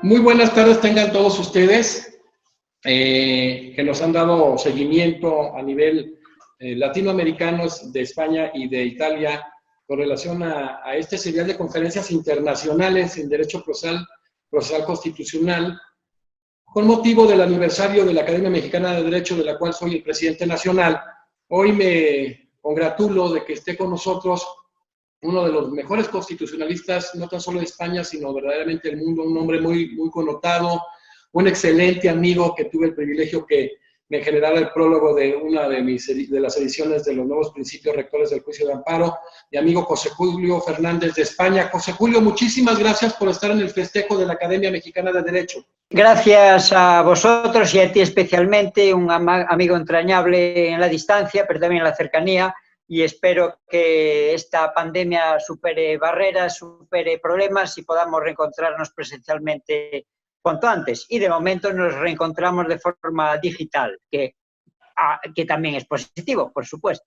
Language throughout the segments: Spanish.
Muy buenas tardes tengan todos ustedes que nos han dado seguimiento a nivel latinoamericanos de España y de Italia con relación a este serial de conferencias internacionales en Derecho Procesal Constitucional con motivo del aniversario de la Academia Mexicana de Derecho, de la cual soy el presidente nacional. Hoy me congratulo de que esté con nosotros uno de los mejores constitucionalistas, no tan solo de España, sino verdaderamente del mundo, un hombre muy connotado, un excelente amigo que tuve el privilegio que me generara el prólogo de una de las ediciones de los nuevos principios rectores del juicio de amparo, mi amigo José Julio Fernández de España. José Julio, muchísimas gracias por estar en el festejo de la Academia Mexicana de Derecho. Gracias a vosotros y a ti especialmente, un amigo entrañable en la distancia, pero también en la cercanía, y espero que esta pandemia supere barreras, supere problemas y podamos reencontrarnos presencialmente cuanto antes. Y de momento nos reencontramos de forma digital, que también es positivo, por supuesto.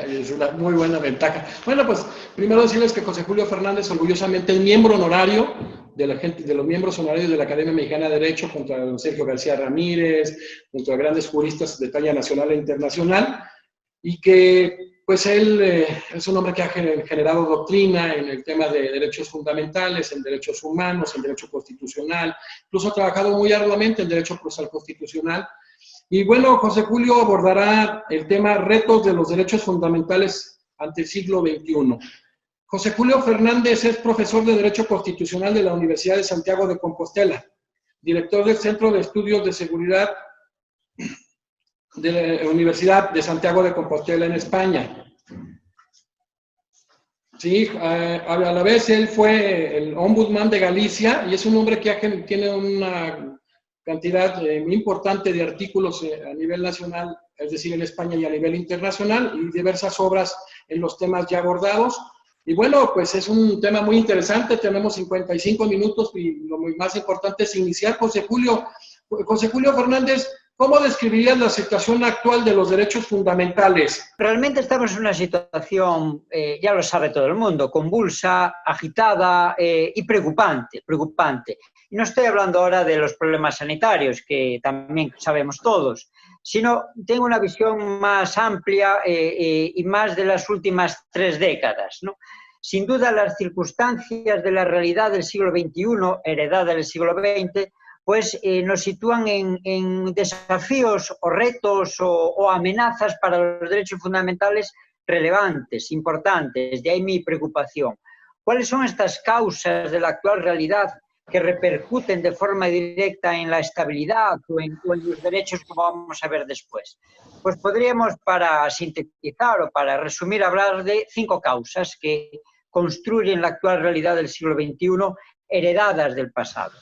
Es una muy buena ventaja. Bueno, pues primero decirles que José Julio Fernández, orgullosamente el miembro honorario de los miembros honorarios de la Academia Mexicana de Derecho, junto a don Sergio García Ramírez, junto a grandes juristas de talla nacional e internacional, y que pues él es un hombre que ha generado doctrina en el tema de derechos fundamentales, en derechos humanos, en derecho constitucional, incluso ha trabajado muy arduamente en derecho procesal constitucional. Y bueno, José Julio abordará el tema retos de los derechos fundamentales ante el siglo XXI. José Julio Fernández es profesor de Derecho Constitucional de la Universidad de Santiago de Compostela, director del Centro de Estudios de Seguridad de la Universidad de Santiago de Compostela en España. Sí, a la vez él fue el ombudsman de Galicia y es un hombre que tiene una cantidad muy importante de artículos a nivel nacional, es decir, en España y a nivel internacional, y diversas obras en los temas ya abordados. Y bueno, pues es un tema muy interesante, tenemos 55 minutos y lo más importante es iniciar. José Julio Fernández, ¿cómo describirías la situación actual de los derechos fundamentales? Realmente estamos en una situación, ya lo sabe todo el mundo, convulsa, agitada y preocupante. Y no estoy hablando ahora de los problemas sanitarios, que también sabemos todos, sino tengo una visión más amplia y más de las últimas 3 décadas, ¿no? Sin duda, las circunstancias de la realidad del siglo XXI, heredada del siglo XX, pues nos sitúan en desafíos o retos o amenazas para los derechos fundamentales relevantes, importantes. De ahí mi preocupación. ¿Cuáles son estas causas de la actual realidad que repercuten de forma directa en la estabilidad o en los derechos, como vamos a ver después? Pues podríamos, para sintetizar o para resumir, hablar de 5 causas que construyen la actual realidad del siglo XXI, heredadas del pasado.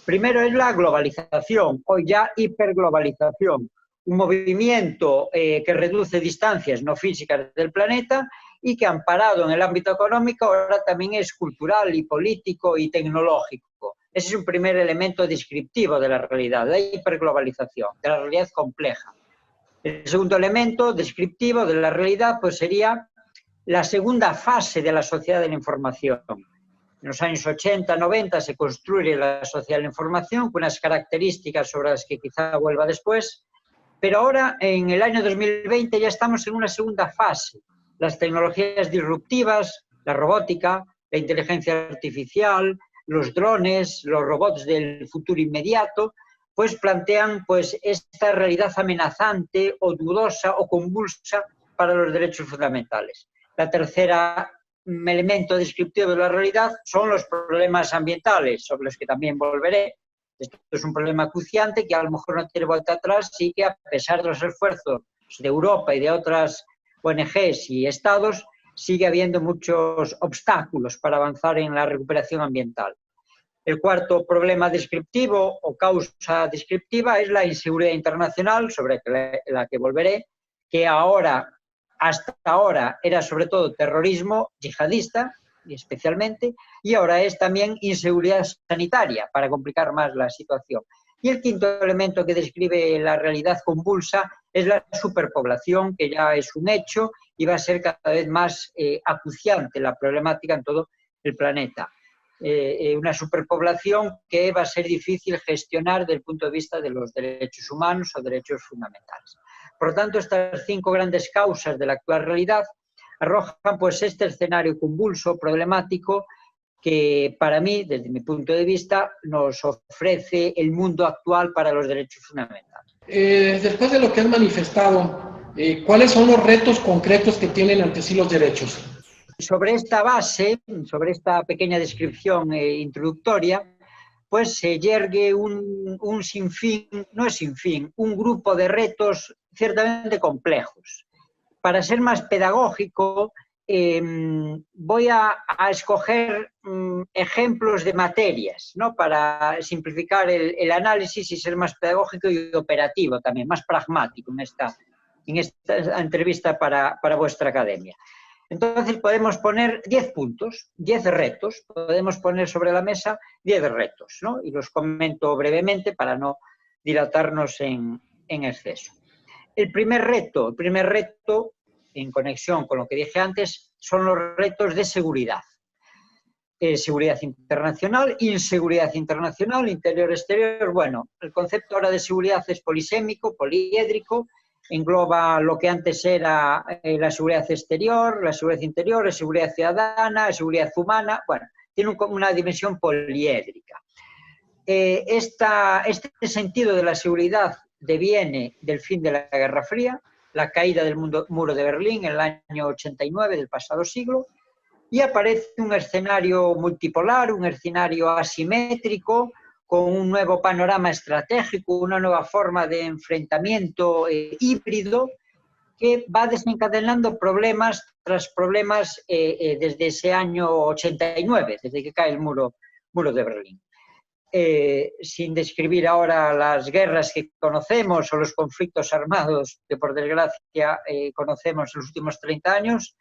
Primero es la globalización, hoy ya hiperglobalización, un movimiento que reduce distancias no físicas del planeta y que, amparado en el ámbito económico, ahora también es cultural y político y tecnológico. Ese es un primer elemento descriptivo de la realidad, la hiperglobalización, de la realidad compleja. El segundo elemento descriptivo de la realidad pues sería la segunda fase de la sociedad de la información. En los años 80, 90 se construye la sociedad de la información con unas características sobre las que quizá vuelva después, pero ahora en el año 2020 ya estamos en una segunda fase. Las tecnologías disruptivas, la robótica, la inteligencia artificial, los drones, los robots del futuro inmediato, pues plantean pues esta realidad amenazante o dudosa o convulsa para los derechos fundamentales. La tercera elemento descriptivo de la realidad son los problemas ambientales, sobre los que también volveré. Esto es un problema acuciante que a lo mejor no tiene vuelta atrás, sí que a pesar de los esfuerzos de Europa y de otras ONGs y estados, sigue habiendo muchos obstáculos para avanzar en la recuperación ambiental. El cuarto problema descriptivo o causa descriptiva es la inseguridad internacional, sobre la que volveré, que hasta ahora era sobre todo terrorismo yihadista, especialmente, y ahora es también inseguridad sanitaria, para complicar más la situación. Y el quinto elemento que describe la realidad convulsa es la superpoblación, que ya es un hecho y va a ser cada vez más acuciante la problemática en todo el planeta. una superpoblación que va a ser difícil gestionar desde el punto de vista de los derechos humanos o derechos fundamentales. Por lo tanto, estas 5 grandes causas de la actual realidad arrojan pues este escenario convulso, problemático, que para mí, desde mi punto de vista, nos ofrece el mundo actual para los derechos fundamentales. Después de lo que has manifestado, ¿cuáles son los retos concretos que tienen ante sí los derechos? Sobre esta base, sobre esta pequeña descripción introductoria, pues se yergue un sinfín, no es sinfín, un grupo de retos ciertamente complejos. Para ser más pedagógico, voy a escoger ejemplos de materias, ¿no? Para simplificar el análisis y ser más pedagógico y operativo también, más pragmático en esta entrevista para vuestra academia. Entonces podemos poner 10 puntos, 10 retos, podemos poner sobre la mesa 10 retos, ¿no? Y los comento brevemente para no dilatarnos en exceso. El primer reto, en conexión con lo que dije antes, son los retos de seguridad. Seguridad internacional, inseguridad internacional, interior-exterior. Bueno, el concepto ahora de seguridad es polisémico, poliédrico, engloba lo que antes era la seguridad exterior, la seguridad interior, la seguridad ciudadana, la seguridad humana. Bueno, tiene una dimensión poliédrica. Este sentido de la seguridad deviene del fin de la Guerra Fría, la caída del muro de Berlín en el año 89 del pasado siglo, y aparece un escenario multipolar, un escenario asimétrico, con un nuevo panorama estratégico, una nueva forma de enfrentamiento híbrido, que va desencadenando problemas tras problemas desde ese año 89, desde que cae el muro de Berlín. Sin describir ahora las guerras que conocemos o los conflictos armados que por desgracia conocemos en los últimos 30 años,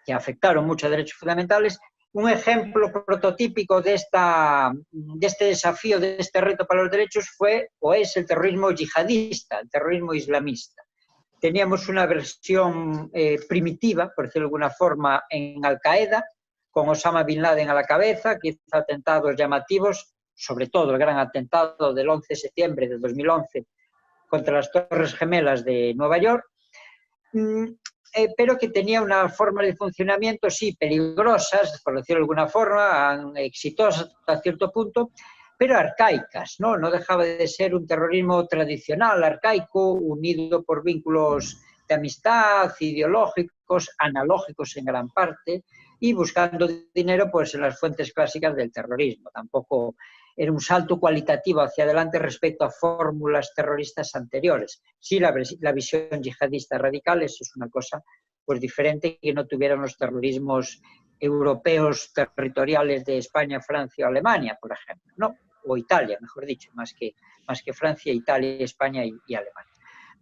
que afectaron mucho a derechos fundamentales, un ejemplo prototípico de este desafío, de este reto para los derechos fue o es el terrorismo yihadista, el terrorismo islamista. Teníamos una versión primitiva, por decirlo de alguna forma, en Al-Qaeda, con Osama Bin Laden a la cabeza, que hizo atentados llamativos, sobre todo el gran atentado del 11 de septiembre de 2011 contra las Torres Gemelas de Nueva York, pero que tenía unas formas de funcionamiento, sí, peligrosas, por decirlo de alguna forma, exitosas hasta cierto punto, pero arcaicas, ¿no? No dejaba de ser un terrorismo tradicional, arcaico, unido por vínculos de amistad, ideológicos, analógicos en gran parte, y buscando dinero pues, en las fuentes clásicas del terrorismo. Tampoco era un salto cualitativo hacia adelante respecto a fórmulas terroristas anteriores. Sí, la visión yihadista radical es una cosa pues, diferente que no tuvieran los terrorismos europeos territoriales de España, Francia o Alemania, por ejemplo, ¿no? O Italia, mejor dicho, más que Francia, Italia, España y Alemania.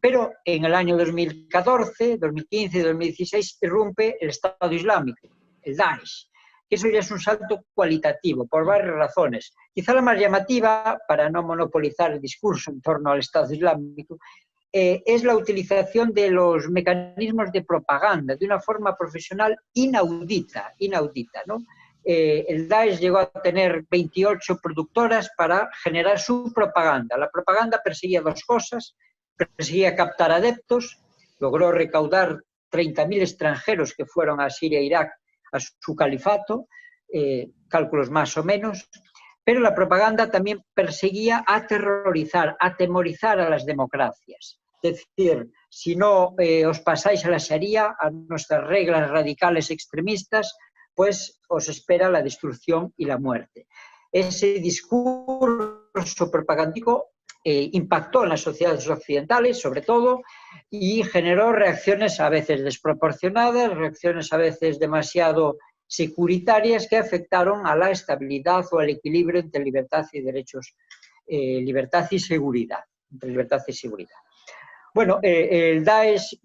Pero en el año 2014, 2015 y 2016 irrumpe el Estado Islámico, el Daesh, que eso ya es un salto cualitativo por varias razones. Quizá la más llamativa, para no monopolizar el discurso en torno al Estado Islámico, es la utilización de los mecanismos de propaganda de una forma profesional inaudita, ¿no? El Daesh llegó a tener 28 productoras para generar su propaganda. La propaganda perseguía dos cosas: perseguía captar adeptos, logró recaudar 30.000 extranjeros que fueron a Siria e Irak a su califato, cálculos más o menos, pero la propaganda también perseguía aterrorizar, atemorizar a las democracias. Es decir, si no os pasáis a la Sharia, a nuestras reglas radicales extremistas, pues os espera la destrucción y la muerte. Ese discurso propagandístico impactó en las sociedades occidentales, sobre todo, y generó reacciones a veces desproporcionadas, reacciones a veces demasiado securitarias que afectaron a la estabilidad o al equilibrio entre libertad y derechos, libertad y seguridad, entre libertad y seguridad. Bueno, el Daesh,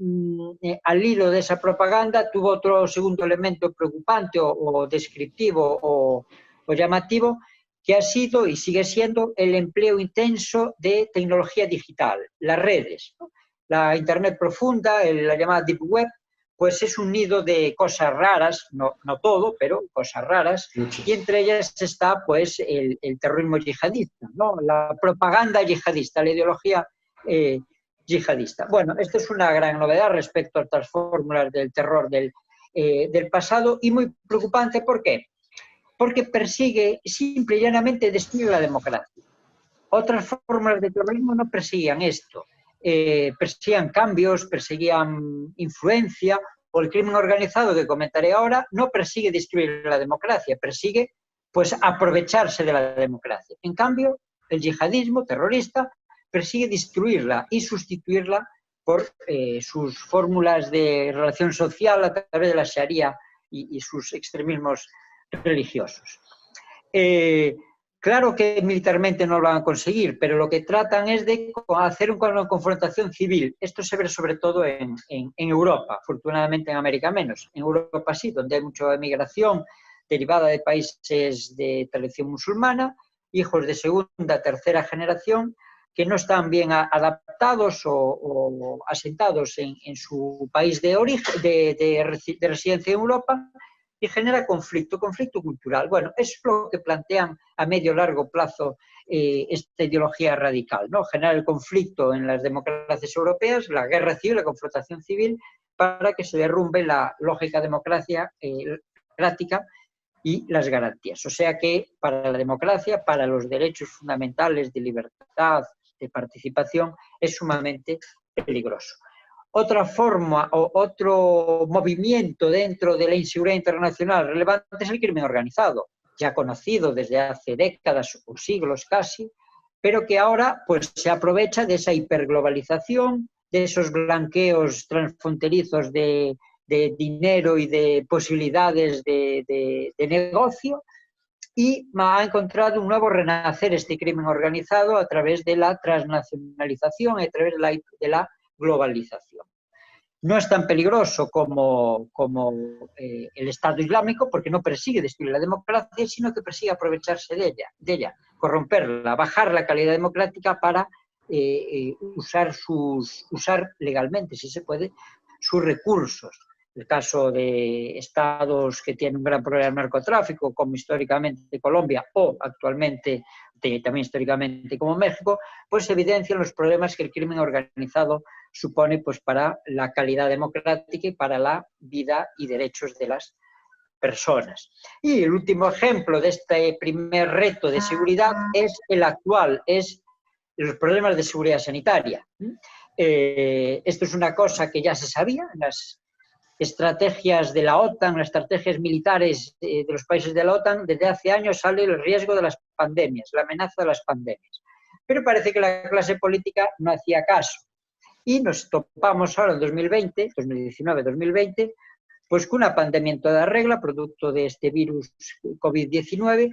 al hilo de esa propaganda, tuvo otro segundo elemento preocupante o descriptivo o llamativo, que ha sido y sigue siendo el empleo intenso de tecnología digital, las redes, ¿no? La Internet profunda, la llamada Deep Web, pues es un nido de cosas raras, no todo, pero cosas raras, y entre ellas está pues el terrorismo yihadista, ¿no? La propaganda yihadista, la ideología yihadista. Bueno, esto es una gran novedad respecto a otras fórmulas del terror del pasado y muy preocupante. ¿Por qué? Porque persigue simple y llanamente destruir la democracia. Otras fórmulas de terrorismo no perseguían esto. Perseguían cambios, perseguían influencia, o el crimen organizado que comentaré ahora no persigue destruir la democracia, persigue pues aprovecharse de la democracia. En cambio, el yihadismo terrorista persigue destruirla y sustituirla por sus fórmulas de relación social a través de la Sharia y sus extremismos religiosos. Claro que militarmente no lo van a conseguir, pero lo que tratan es de hacer una confrontación civil. Esto se ve sobre todo en Europa, afortunadamente en América menos. En Europa sí, donde hay mucha emigración derivada de países de tradición musulmana, hijos de segunda, tercera generación, que no están bien adaptados o asentados en su país de origen, de residencia en Europa, y genera conflicto cultural. Bueno, es lo que plantean a medio largo plazo esta ideología radical, ¿no? Generar el conflicto en las democracias europeas, la guerra civil, la confrontación civil, para que se derrumbe la lógica democrática y las garantías. O sea que para la democracia, para los derechos fundamentales de libertad, de participación, es sumamente peligroso. Otra forma o otro movimiento dentro de la inseguridad internacional relevante es el crimen organizado, ya conocido desde hace décadas o siglos casi, pero que ahora pues, se aprovecha de esa hiperglobalización, de esos blanqueos transfronterizos de dinero y de posibilidades de negocio, y ha encontrado un nuevo renacer este crimen organizado a través de la transnacionalización, a través de la globalización. No es tan peligroso como el Estado Islámico, porque no persigue destruir la democracia, sino que persigue aprovecharse de ella, corromperla, bajar la calidad democrática para usar legalmente, si se puede, sus recursos. El caso de estados que tienen un gran problema de narcotráfico, como históricamente Colombia o actualmente también históricamente como México, pues evidencian los problemas que el crimen organizado supone pues, para la calidad democrática y para la vida y derechos de las personas. Y el último ejemplo de este primer reto de seguridad es el actual, es los problemas de seguridad sanitaria. Esto es una cosa que ya se sabía en las estrategias de la OTAN, las estrategias militares de los países de la OTAN. Desde hace años sale el riesgo de las pandemias, la amenaza de las pandemias. Pero parece que la clase política no hacía caso. Y nos topamos ahora en 2019-2020, pues con una pandemia en toda regla, producto de este virus COVID-19,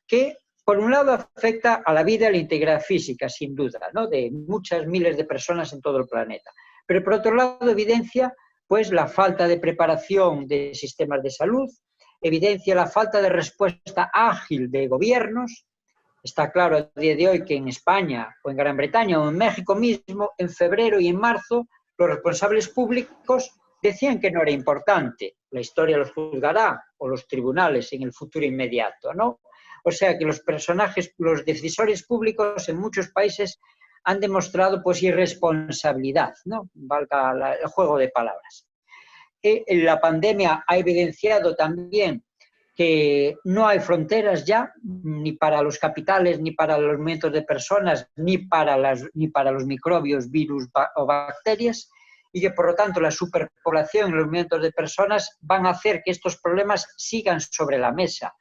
que por un lado afecta a la vida y a la integridad física, sin duda, ¿no? De muchas miles de personas en todo el planeta. Pero por otro lado evidencia pues la falta de preparación de sistemas de salud, evidencia la falta de respuesta ágil de gobiernos. Está claro a día de hoy que en España o en Gran Bretaña o en México mismo, en febrero y en marzo, los responsables públicos decían que no era importante. La historia los juzgará, o los tribunales en el futuro inmediato, ¿no? O sea que los personajes, los decisores públicos en muchos países han demostrado pues irresponsabilidad, ¿no? Valga el juego de palabras. La pandemia ha evidenciado también que no hay fronteras ya, ni para los capitales, ni para los movimientos de personas, ni para los microbios, virus o bacterias, y que por lo tanto la superpoblación en los movimientos de personas van a hacer que estos problemas sigan sobre la mesa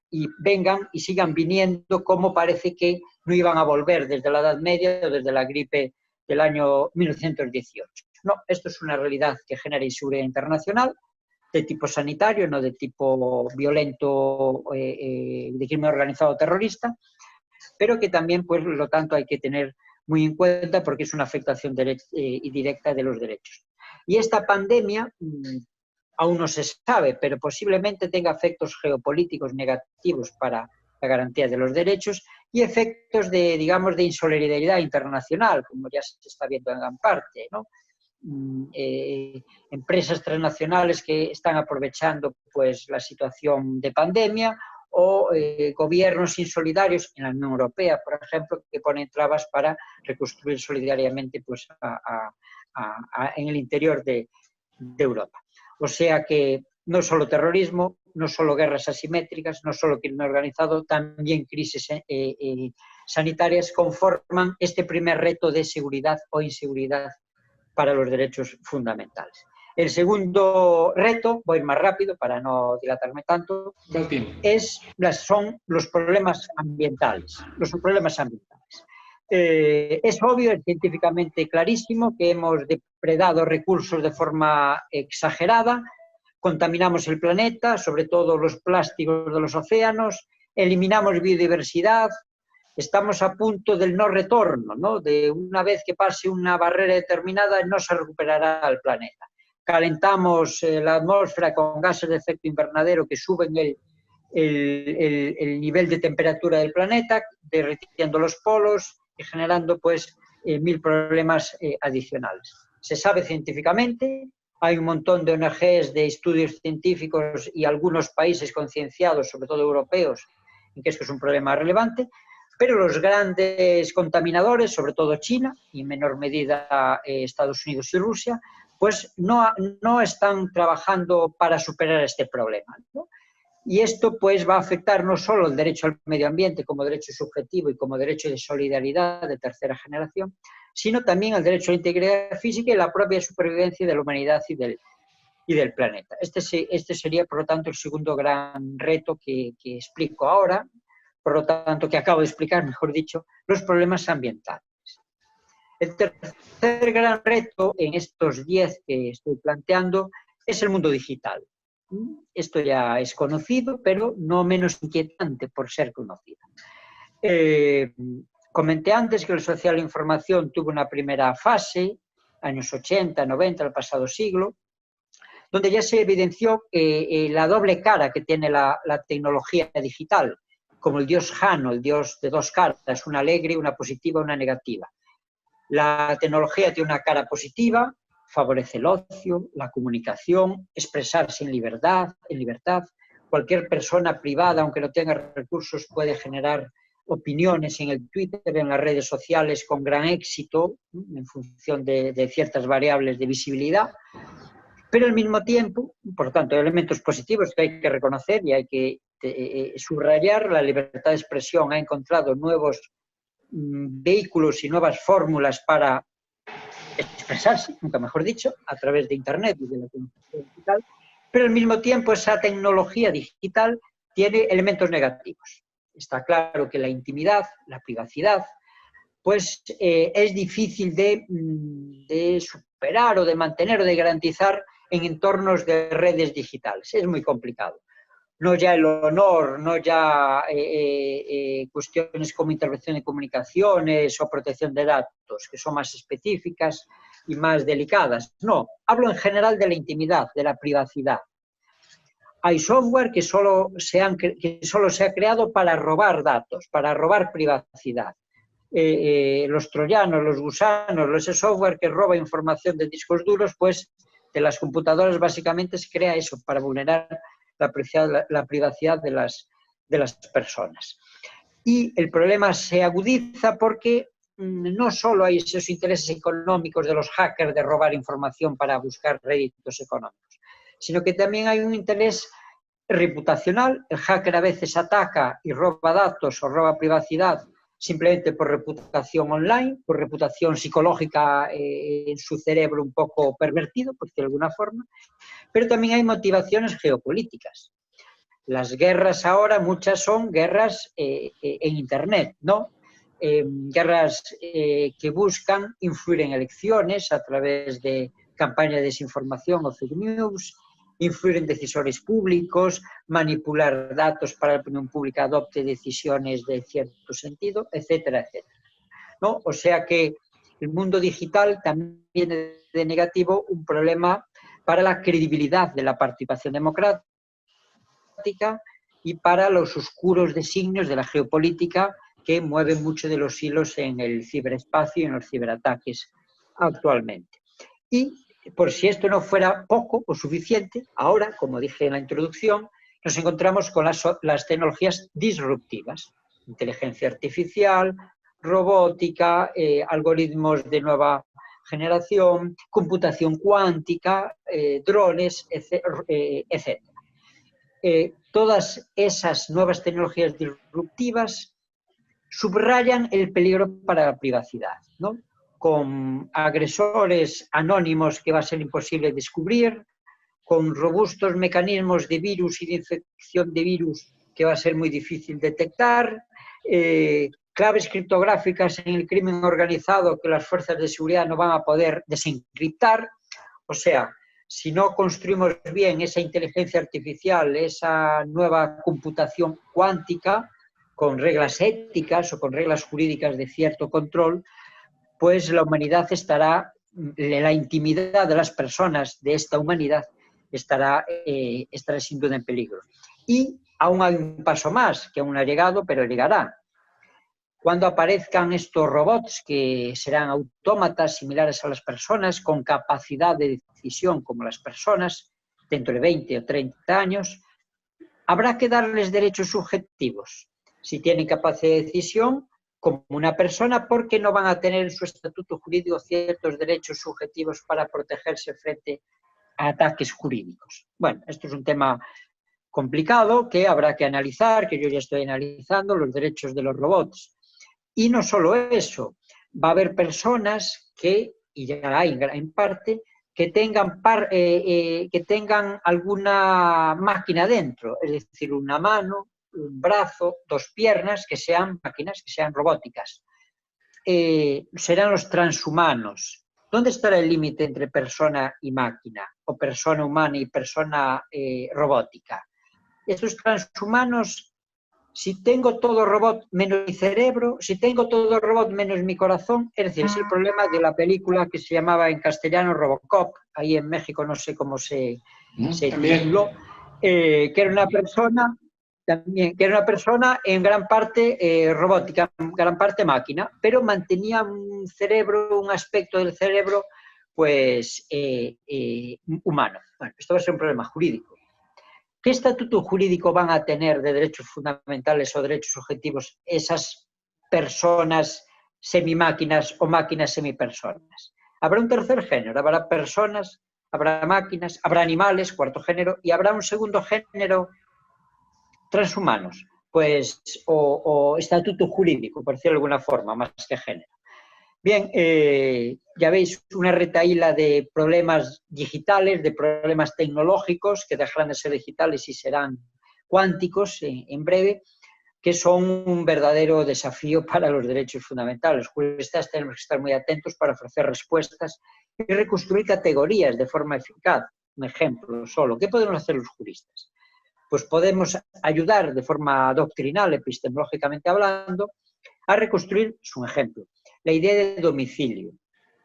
y vengan y sigan viniendo, como parece que no iban a volver desde la Edad Media o desde la gripe del año 1918. No, esto es una realidad que genera inseguridad internacional de tipo sanitario, no de tipo violento, de crimen organizado terrorista, pero que también, pues, por lo tanto, hay que tener muy en cuenta porque es una afectación directa de los derechos. Y esta pandemia aún no se sabe, pero posiblemente tenga efectos geopolíticos negativos para la garantía de los derechos y efectos de, digamos, de insolidaridad internacional, como ya se está viendo en gran parte, ¿no? empresas transnacionales que están aprovechando pues, la situación de pandemia o gobiernos insolidarios en la Unión Europea, por ejemplo, que ponen trabas para reconstruir solidariamente pues, en el interior de Europa. O sea que no solo terrorismo, no solo guerras asimétricas, no solo crimen organizado, también crisis sanitarias conforman este primer reto de seguridad o inseguridad para los derechos fundamentales. El segundo reto, voy más rápido para no dilatarme tanto, son los problemas ambientales. Es obvio, es científicamente clarísimo que hemos depredado recursos de forma exagerada, contaminamos el planeta, sobre todo los plásticos de los océanos, eliminamos biodiversidad, estamos a punto del no retorno, ¿no? De una vez que pase una barrera determinada no se recuperará el planeta. Calentamos la atmósfera con gases de efecto invernadero que suben el nivel de temperatura del planeta, derritiendo los polos y generando pues 1000 problemas adicionales. Se sabe científicamente, hay un montón de ONGs, de estudios científicos y algunos países concienciados, sobre todo europeos, en que esto es un problema relevante, pero los grandes contaminadores, sobre todo China y en menor medida Estados Unidos y Rusia, pues no están trabajando para superar este problema, ¿no? Y esto pues va a afectar no solo el derecho al medio ambiente como derecho subjetivo y como derecho de solidaridad de tercera generación, sino también el derecho a la integridad física y la propia supervivencia de la humanidad y del planeta. Este sería, por lo tanto, el segundo gran reto que explico ahora, por lo tanto, que acabo de explicar, mejor dicho, los problemas ambientales. El tercer gran reto en estos 10 que estoy planteando es el mundo digital. Esto ya es conocido, pero no menos inquietante por ser conocido. Comenté antes que el social de la información tuvo una primera fase, años 80, 90, del pasado siglo, donde ya se evidenció la doble cara que tiene la tecnología digital, como el dios Jano, el dios de dos caras, una alegre, una positiva, una negativa. La tecnología tiene una cara positiva, favorece el ocio, la comunicación, expresarse en libertad. Cualquier persona privada, aunque no tenga recursos, puede generar opiniones en el Twitter, en las redes sociales con gran éxito, en función de ciertas variables de visibilidad. Pero al mismo tiempo, por lo tanto, hay elementos positivos que hay que reconocer y hay que subrayar. La libertad de expresión ha encontrado nuevos vehículos y nuevas fórmulas para expresarse, nunca mejor dicho, a través de Internet y de la tecnología digital, pero al mismo tiempo esa tecnología digital tiene elementos negativos. Está claro que la intimidad, la privacidad, pues es difícil de superar o de mantener o de garantizar en entornos de redes digitales. Es muy complicado. No ya el honor, no ya cuestiones como intervención de comunicaciones o protección de datos, que son más específicas y más delicadas. No, hablo en general de la intimidad, de la privacidad. Hay software que solo se ha creado para robar datos, para robar privacidad. Los troyanos, los gusanos, ese software que roba información de discos duros, pues de las computadoras básicamente se crea eso, para vulnerar la privacidad de las personas. Y el problema se agudiza porque no solo hay esos intereses económicos de los hackers de robar información para buscar réditos económicos, sino que también hay un interés reputacional. El hacker a veces ataca y roba datos o roba privacidad simplemente por reputación online, por reputación psicológica en su cerebro un poco pervertido, por decirlo de alguna forma, pero también hay motivaciones geopolíticas. Las guerras ahora, muchas son guerras en Internet, ¿no? Guerras que buscan influir en elecciones a través de campañas de desinformación o fake news, influir en decisores públicos, manipular datos para que la opinión pública adopte decisiones de cierto sentido, etcétera, etcétera, ¿no? O sea que el mundo digital también tiene de negativo un problema para la credibilidad de la participación democrática y para los oscuros designios de la geopolítica que mueven mucho de los hilos en el ciberespacio y en los ciberataques actualmente. Y por si esto no fuera poco o suficiente, ahora, como dije en la introducción, nos encontramos con las tecnologías disruptivas, inteligencia artificial, robótica, algoritmos de nueva generación, computación cuántica, drones, etc. Todas esas nuevas tecnologías disruptivas subrayan el peligro para la privacidad, ¿no? Con agresores anónimos que va a ser imposible descubrir, con robustos mecanismos de virus y de infección de virus que va a ser muy difícil detectar, claves criptográficas en el crimen organizado que las fuerzas de seguridad no van a poder desencriptar. O sea, si no construimos bien esa inteligencia artificial, esa nueva computación cuántica, con reglas éticas o con reglas jurídicas de cierto control, pues la humanidad estará, la intimidad de las personas de esta humanidad estará sin duda en peligro. Y aún hay un paso más, que aún no ha llegado, pero llegará. Cuando aparezcan estos robots que serán autómatas similares a las personas, con capacidad de decisión como las personas, dentro de 20 o 30 años, habrá que darles derechos subjetivos. Si tienen capacidad de decisión, como una persona, porque no van a tener en su estatuto jurídico ciertos derechos subjetivos para protegerse frente a ataques jurídicos. Bueno, esto es un tema complicado que habrá que analizar, que yo ya estoy analizando, los derechos de los robots. Y no solo eso, va a haber personas que, y ya hay en parte, que tengan alguna máquina dentro, es decir, una mano, un brazo, dos piernas, que sean máquinas, que sean robóticas. Serán los transhumanos. ¿Dónde estará el límite entre persona y máquina? O persona humana y persona robótica. Estos transhumanos, si tengo todo robot menos mi cerebro, si tengo todo robot menos mi corazón, es decir, es el problema de la película que se llamaba en castellano Robocop, ahí en México no sé cómo se tituló, que era una persona, también, que era una persona en gran parte robótica, en gran parte máquina, pero mantenía un cerebro, un aspecto del cerebro, pues, humano. Bueno, esto va a ser un problema jurídico. ¿Qué estatuto jurídico van a tener de derechos fundamentales o derechos subjetivos esas personas semimáquinas o máquinas semipersonas? Habrá un tercer género, habrá personas, habrá máquinas, habrá animales, cuarto género, y habrá un segundo género, transhumanos, pues, o estatuto jurídico, por decirlo de alguna forma, más que género. Bien, ya veis una retahíla de problemas digitales, de problemas tecnológicos que dejarán de ser digitales y serán cuánticos en breve, que son un verdadero desafío para los derechos fundamentales. Los juristas tenemos que estar muy atentos para ofrecer respuestas y reconstruir categorías de forma eficaz. Un ejemplo solo. ¿Qué podemos hacer los juristas? Pues podemos ayudar de forma doctrinal, epistemológicamente hablando, a reconstruir, es un ejemplo, la idea de domicilio.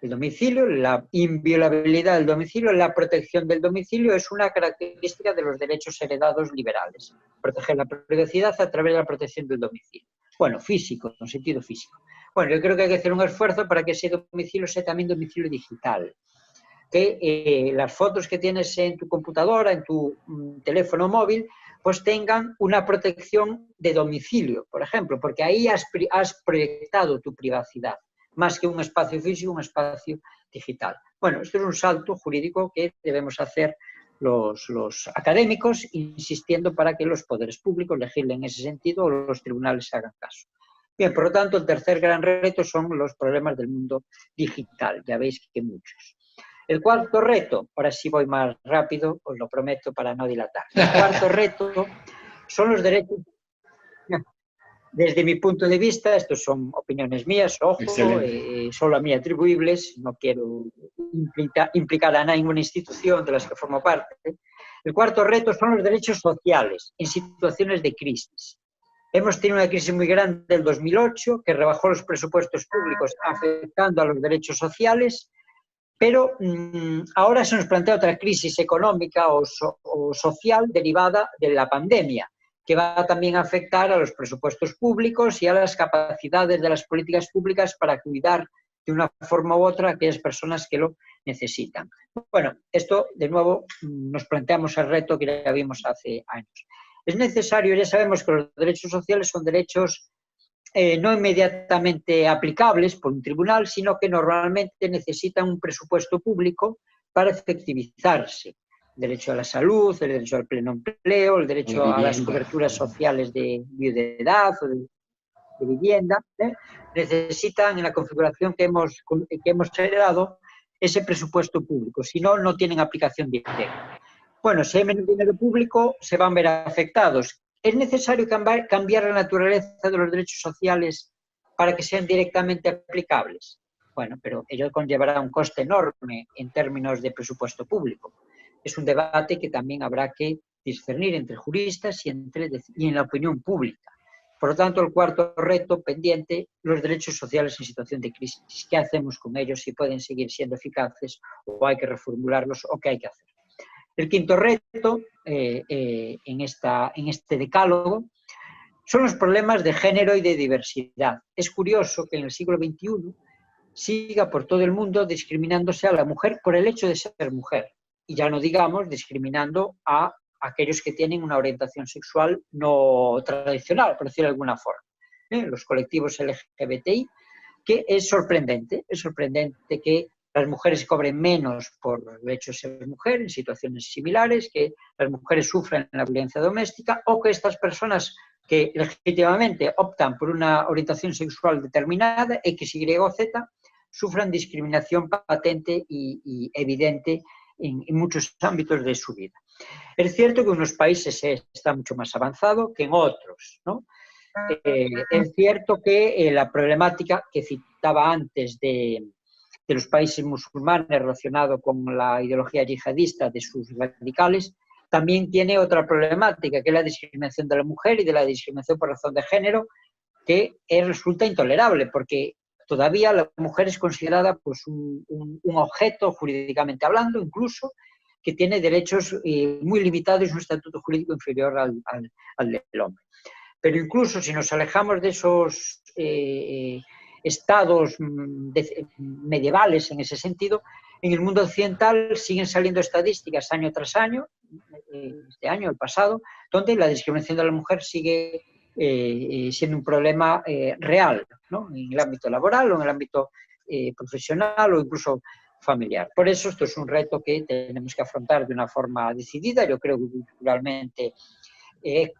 El domicilio, la inviolabilidad del domicilio, la protección del domicilio es una característica de los derechos heredados liberales. Proteger la privacidad a través de la protección del domicilio. Bueno, físico, en sentido físico. Bueno, yo creo que hay que hacer un esfuerzo para que ese domicilio sea también domicilio digital. Que las fotos que tienes en tu computadora, en tu teléfono móvil, pues tengan una protección de domicilio, por ejemplo, porque ahí has proyectado tu privacidad, más que un espacio físico, un espacio digital. Bueno, esto es un salto jurídico que debemos hacer los académicos, insistiendo para que los poderes públicos legislen en ese sentido o los tribunales hagan caso. Bien, por lo tanto, el tercer gran reto son los problemas del mundo digital, ya veis que muchos. El cuarto reto, ahora sí voy más rápido, os lo prometo para no dilatar. El cuarto reto son los derechos, desde mi punto de vista, estos son opiniones mías, ojo, solo a mí atribuibles, no quiero implicar a ninguna institución de las que formo parte. El cuarto reto son los derechos sociales en situaciones de crisis. Hemos tenido una crisis muy grande del 2008 que rebajó los presupuestos públicos afectando a los derechos sociales. Pero ahora se nos plantea otra crisis económica o social derivada de la pandemia, que va también a afectar a los presupuestos públicos y a las capacidades de las políticas públicas para cuidar de una forma u otra a aquellas personas que lo necesitan. Bueno, esto de nuevo nos planteamos el reto que ya vimos hace años. Es necesario, ya sabemos que los derechos sociales son derechos no inmediatamente aplicables por un tribunal, sino que normalmente necesitan un presupuesto público para efectivizarse. El derecho a la salud, el derecho al pleno empleo, el derecho a las coberturas sociales de viudedad o de vivienda, necesitan en la configuración que hemos generado ese presupuesto público, si no, no tienen aplicación directa. Bueno, si hay menos dinero público, se van a ver afectados. ¿Es necesario cambiar la naturaleza de los derechos sociales para que sean directamente aplicables? Bueno, pero ello conllevará un coste enorme en términos de presupuesto público. Es un debate que también habrá que discernir entre juristas y en la opinión pública. Por lo tanto, el cuarto reto pendiente, los derechos sociales en situación de crisis. ¿Qué hacemos con ellos? Si pueden seguir siendo eficaces o hay que reformularlos o qué hay que hacer. El quinto reto en este decálogo son los problemas de género y de diversidad. Es curioso que en el siglo XXI siga por todo el mundo discriminándose a la mujer por el hecho de ser mujer. Y ya no digamos discriminando a aquellos que tienen una orientación sexual no tradicional, por decirlo de alguna forma. Los colectivos LGBTI, que es sorprendente que las mujeres cobren menos por el hecho de ser mujer en situaciones similares, que las mujeres sufran la violencia doméstica o que estas personas que legítimamente optan por una orientación sexual determinada, X, Y o Z, sufran discriminación patente y evidente en muchos ámbitos de su vida. Es cierto que en unos países está mucho más avanzado que en otros, ¿no? Es cierto que la problemática que citaba antes de los países musulmanes relacionado con la ideología yihadista de sus radicales, también tiene otra problemática, que es la discriminación de la mujer y de la discriminación por razón de género, que resulta intolerable, porque todavía la mujer es considerada pues, un objeto, jurídicamente hablando, incluso, que tiene derechos muy limitados y un estatuto jurídico inferior al del hombre. Pero incluso si nos alejamos de esos estados medievales en ese sentido, en el mundo occidental siguen saliendo estadísticas año tras año, este año, el pasado, donde la discriminación de la mujer sigue siendo un problema real, ¿no? En el ámbito laboral o en el ámbito profesional o incluso familiar. Por eso esto es un reto que tenemos que afrontar de una forma decidida. Yo creo que culturalmente,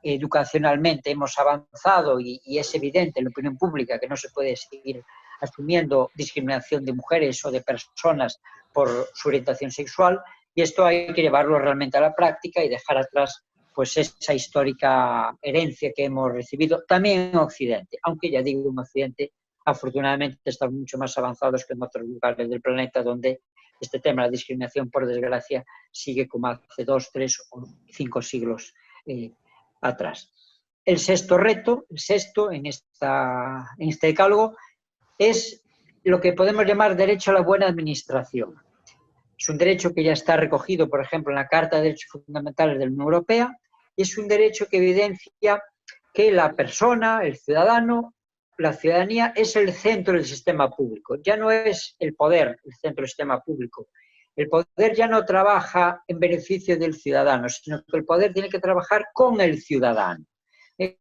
educacionalmente hemos avanzado y es evidente en la opinión pública que no se puede seguir asumiendo discriminación de mujeres o de personas por su orientación sexual, y esto hay que llevarlo realmente a la práctica y dejar atrás pues esa histórica herencia que hemos recibido también en Occidente, aunque ya digo, en Occidente afortunadamente estamos mucho más avanzados que en otros lugares del planeta donde este tema de la discriminación, por desgracia, sigue como hace 2, 3 o 5 siglos atrás. El sexto reto, en este decálogo, es lo que podemos llamar derecho a la buena administración. Es un derecho que ya está recogido, por ejemplo, en la Carta de Derechos Fundamentales de la Unión Europea, y es un derecho que evidencia que la persona, el ciudadano, la ciudadanía es el centro del sistema público. Ya no es el poder el centro del sistema público. El poder ya no trabaja en beneficio del ciudadano, sino que el poder tiene que trabajar con el ciudadano.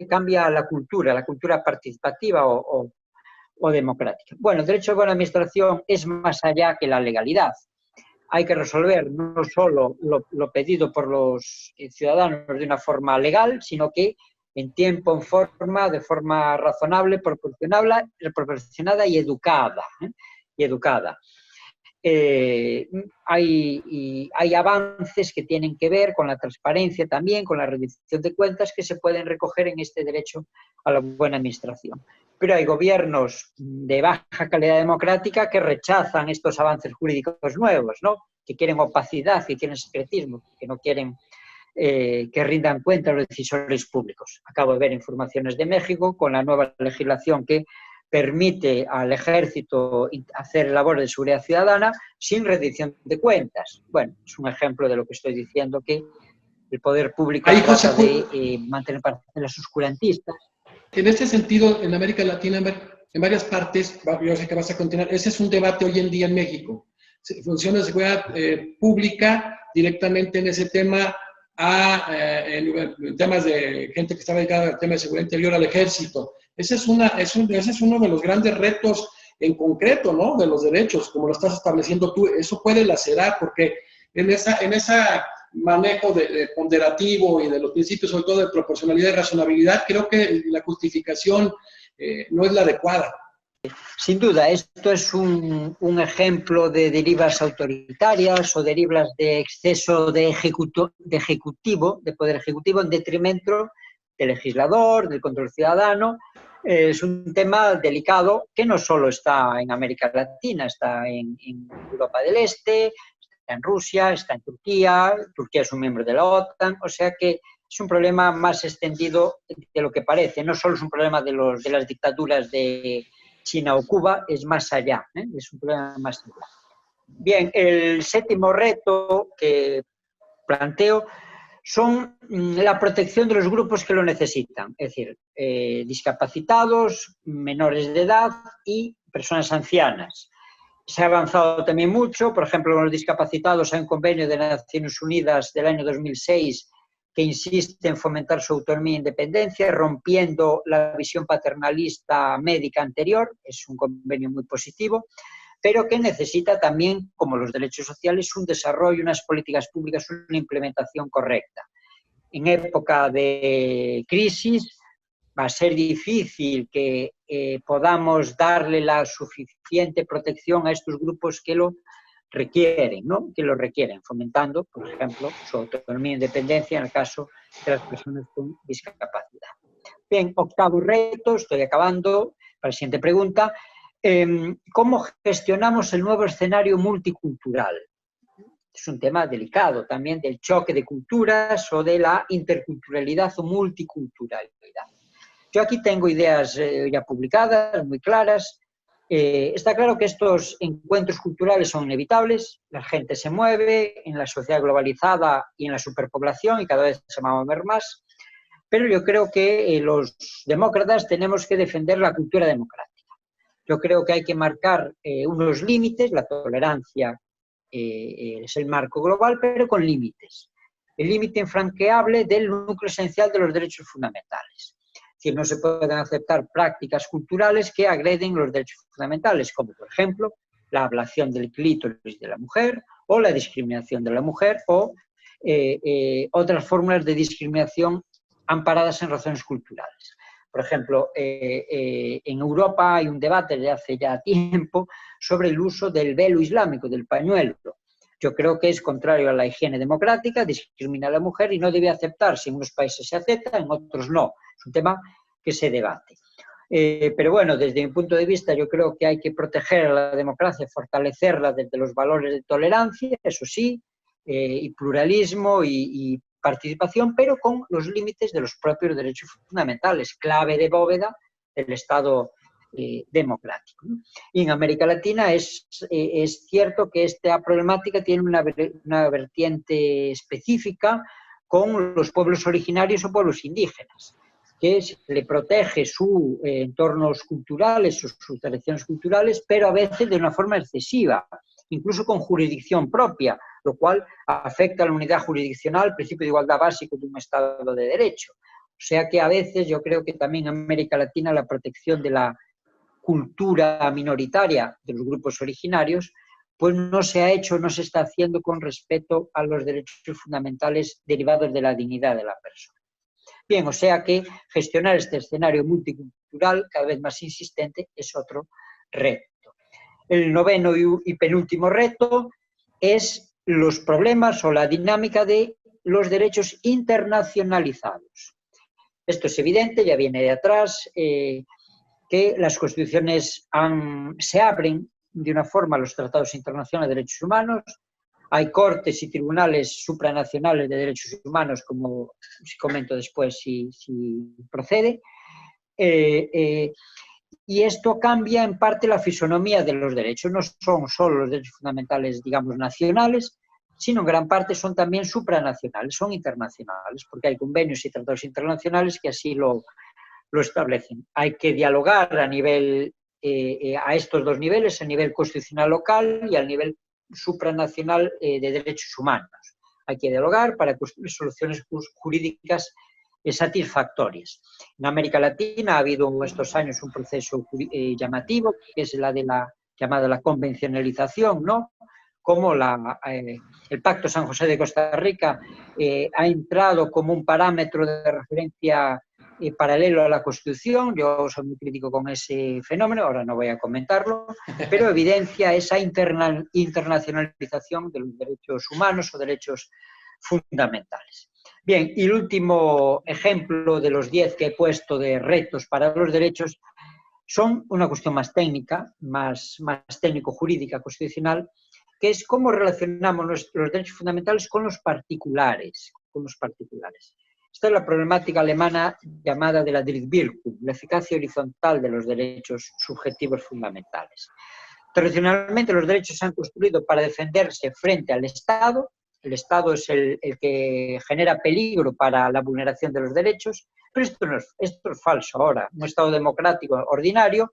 Cambia la cultura participativa o democrática. Bueno, el derecho a buena administración es más allá que la legalidad. Hay que resolver no solo lo pedido por los ciudadanos de una forma legal, sino que en tiempo, en forma, de forma razonable, proporcionada y educada. Hay avances que tienen que ver con la transparencia también, con la rendición de cuentas que se pueden recoger en este derecho a la buena administración. Pero hay gobiernos de baja calidad democrática que rechazan estos avances jurídicos nuevos, ¿no? Que quieren opacidad, que quieren secretismo, que no quieren que rindan cuenta a los decisores públicos. Acabo de ver informaciones de México con la nueva legislación que permite al ejército hacer labores de seguridad ciudadana sin rendición de cuentas. Bueno, es un ejemplo de lo que estoy diciendo, que el poder público trata de mantener parcelas oscurantistas. En este sentido, en América Latina, en varias partes, yo sé que vas a continuar, ese es un debate hoy en día en México. funciones de seguridad pública directamente en ese tema en temas de gente que está dedicada al tema de seguridad interior al ejército. Ese es uno de los grandes retos en concreto, ¿no? De los derechos, como lo estás estableciendo tú. Eso puede lacerar porque en esa manejo de ponderativo y de los principios, sobre todo de proporcionalidad y razonabilidad, creo que la justificación no es la adecuada. Sin duda, esto es un ejemplo de derivas autoritarias o derivas de exceso de poder ejecutivo en detrimento del legislador, del control ciudadano. Es un tema delicado que no solo está en América Latina, está en Europa del Este, está en Rusia, está en Turquía. Turquía es un miembro de la OTAN, o sea que es un problema más extendido de lo que parece. No solo es un problema de las dictaduras de China o Cuba, es más allá, es un problema más allá. Bien, el séptimo reto que planteo son la protección de los grupos que lo necesitan, es decir, discapacitados, menores de edad y personas ancianas. Se ha avanzado también mucho, por ejemplo, con los discapacitados hay un convenio de Naciones Unidas del año 2006 que insiste en fomentar su autonomía e independencia, rompiendo la visión paternalista médica anterior. Es un convenio muy positivo, pero que necesita también, como los derechos sociales, un desarrollo, unas políticas públicas, una implementación correcta. En época de crisis va a ser difícil que podamos darle la suficiente protección a estos grupos que lo requieren, ¿no? Que lo requieren, fomentando, por ejemplo, su autonomía e independencia en el caso de las personas con discapacidad. Bien, octavo reto, estoy acabando, para la siguiente pregunta. ¿Cómo gestionamos el nuevo escenario multicultural? Es un tema delicado también del choque de culturas o de la interculturalidad o multiculturalidad. Yo aquí tengo ideas ya publicadas, muy claras. Está claro que estos encuentros culturales son inevitables, la gente se mueve en la sociedad globalizada y en la superpoblación y cada vez se va a mover más, pero yo creo que los demócratas tenemos que defender la cultura democrática. Yo creo que hay que marcar unos límites, la tolerancia es el marco global, pero con límites. El límite infranqueable del núcleo esencial de los derechos fundamentales. Es decir, no se pueden aceptar prácticas culturales que agreden los derechos fundamentales, como por ejemplo la ablación del clítoris de la mujer o la discriminación de la mujer o otras fórmulas de discriminación amparadas en razones culturales. Por ejemplo, en Europa hay un debate desde hace ya tiempo sobre el uso del velo islámico, del pañuelo. Yo creo que es contrario a la higiene democrática, discrimina a la mujer y no debe aceptarse. En unos países se acepta, en otros no. Es un tema que se debate. Pero bueno, desde mi punto de vista yo creo que hay que proteger a la democracia, fortalecerla desde los valores de tolerancia, eso sí, y pluralismo y participación, pero con los límites de los propios derechos fundamentales, clave de bóveda del Estado democrático. Y en América Latina es cierto que esta problemática tiene una vertiente específica con los pueblos originarios o pueblos indígenas, que se le protege sus entornos culturales, sus tradiciones culturales, pero a veces de una forma excesiva, incluso con jurisdicción propia, lo cual afecta a la unidad jurisdiccional, el principio de igualdad básico de un Estado de Derecho. O sea que a veces yo creo que también en América Latina la protección de la cultura minoritaria de los grupos originarios, pues no se ha hecho, no se está haciendo con respeto a los derechos fundamentales derivados de la dignidad de la persona. Bien, o sea que gestionar este escenario multicultural cada vez más insistente es otro reto. El noveno y penúltimo reto es los problemas o la dinámica de los derechos internacionalizados. Esto es evidente, ya viene de atrás, que las constituciones se abren de una forma a los tratados internacionales de derechos humanos. Hay cortes y tribunales supranacionales de derechos humanos, como comento después si procede. Y esto cambia en parte la fisonomía de los derechos. No son solo los derechos fundamentales, digamos, nacionales, sino en gran parte son también supranacionales, son internacionales, porque hay convenios y tratados internacionales que así lo establecen. Hay que dialogar a estos dos niveles, a nivel constitucional local y al nivel supranacional de derechos humanos. Hay que dialogar para construir soluciones jurídicas satisfactorias. En América Latina ha habido en estos años un proceso llamativo, que es la de la llamada la convencionalización, ¿no? Como el Pacto San José de Costa Rica ha entrado como un parámetro de referencia paralelo a la Constitución. Yo soy muy crítico con ese fenómeno, ahora no voy a comentarlo, pero evidencia esa internacionalización de los derechos humanos o derechos fundamentales. Bien, y el último ejemplo de los 10 que he puesto de retos para los derechos son una cuestión más técnica, más técnico-jurídica, constitucional, que es cómo relacionamos los derechos fundamentales con los particulares. Esta es la problemática alemana llamada de la Drittwirkung, la eficacia horizontal de los derechos subjetivos fundamentales. Tradicionalmente los derechos se han construido para defenderse frente al Estado. El Estado es el que genera peligro para la vulneración de los derechos, pero esto es falso ahora. Un Estado democrático ordinario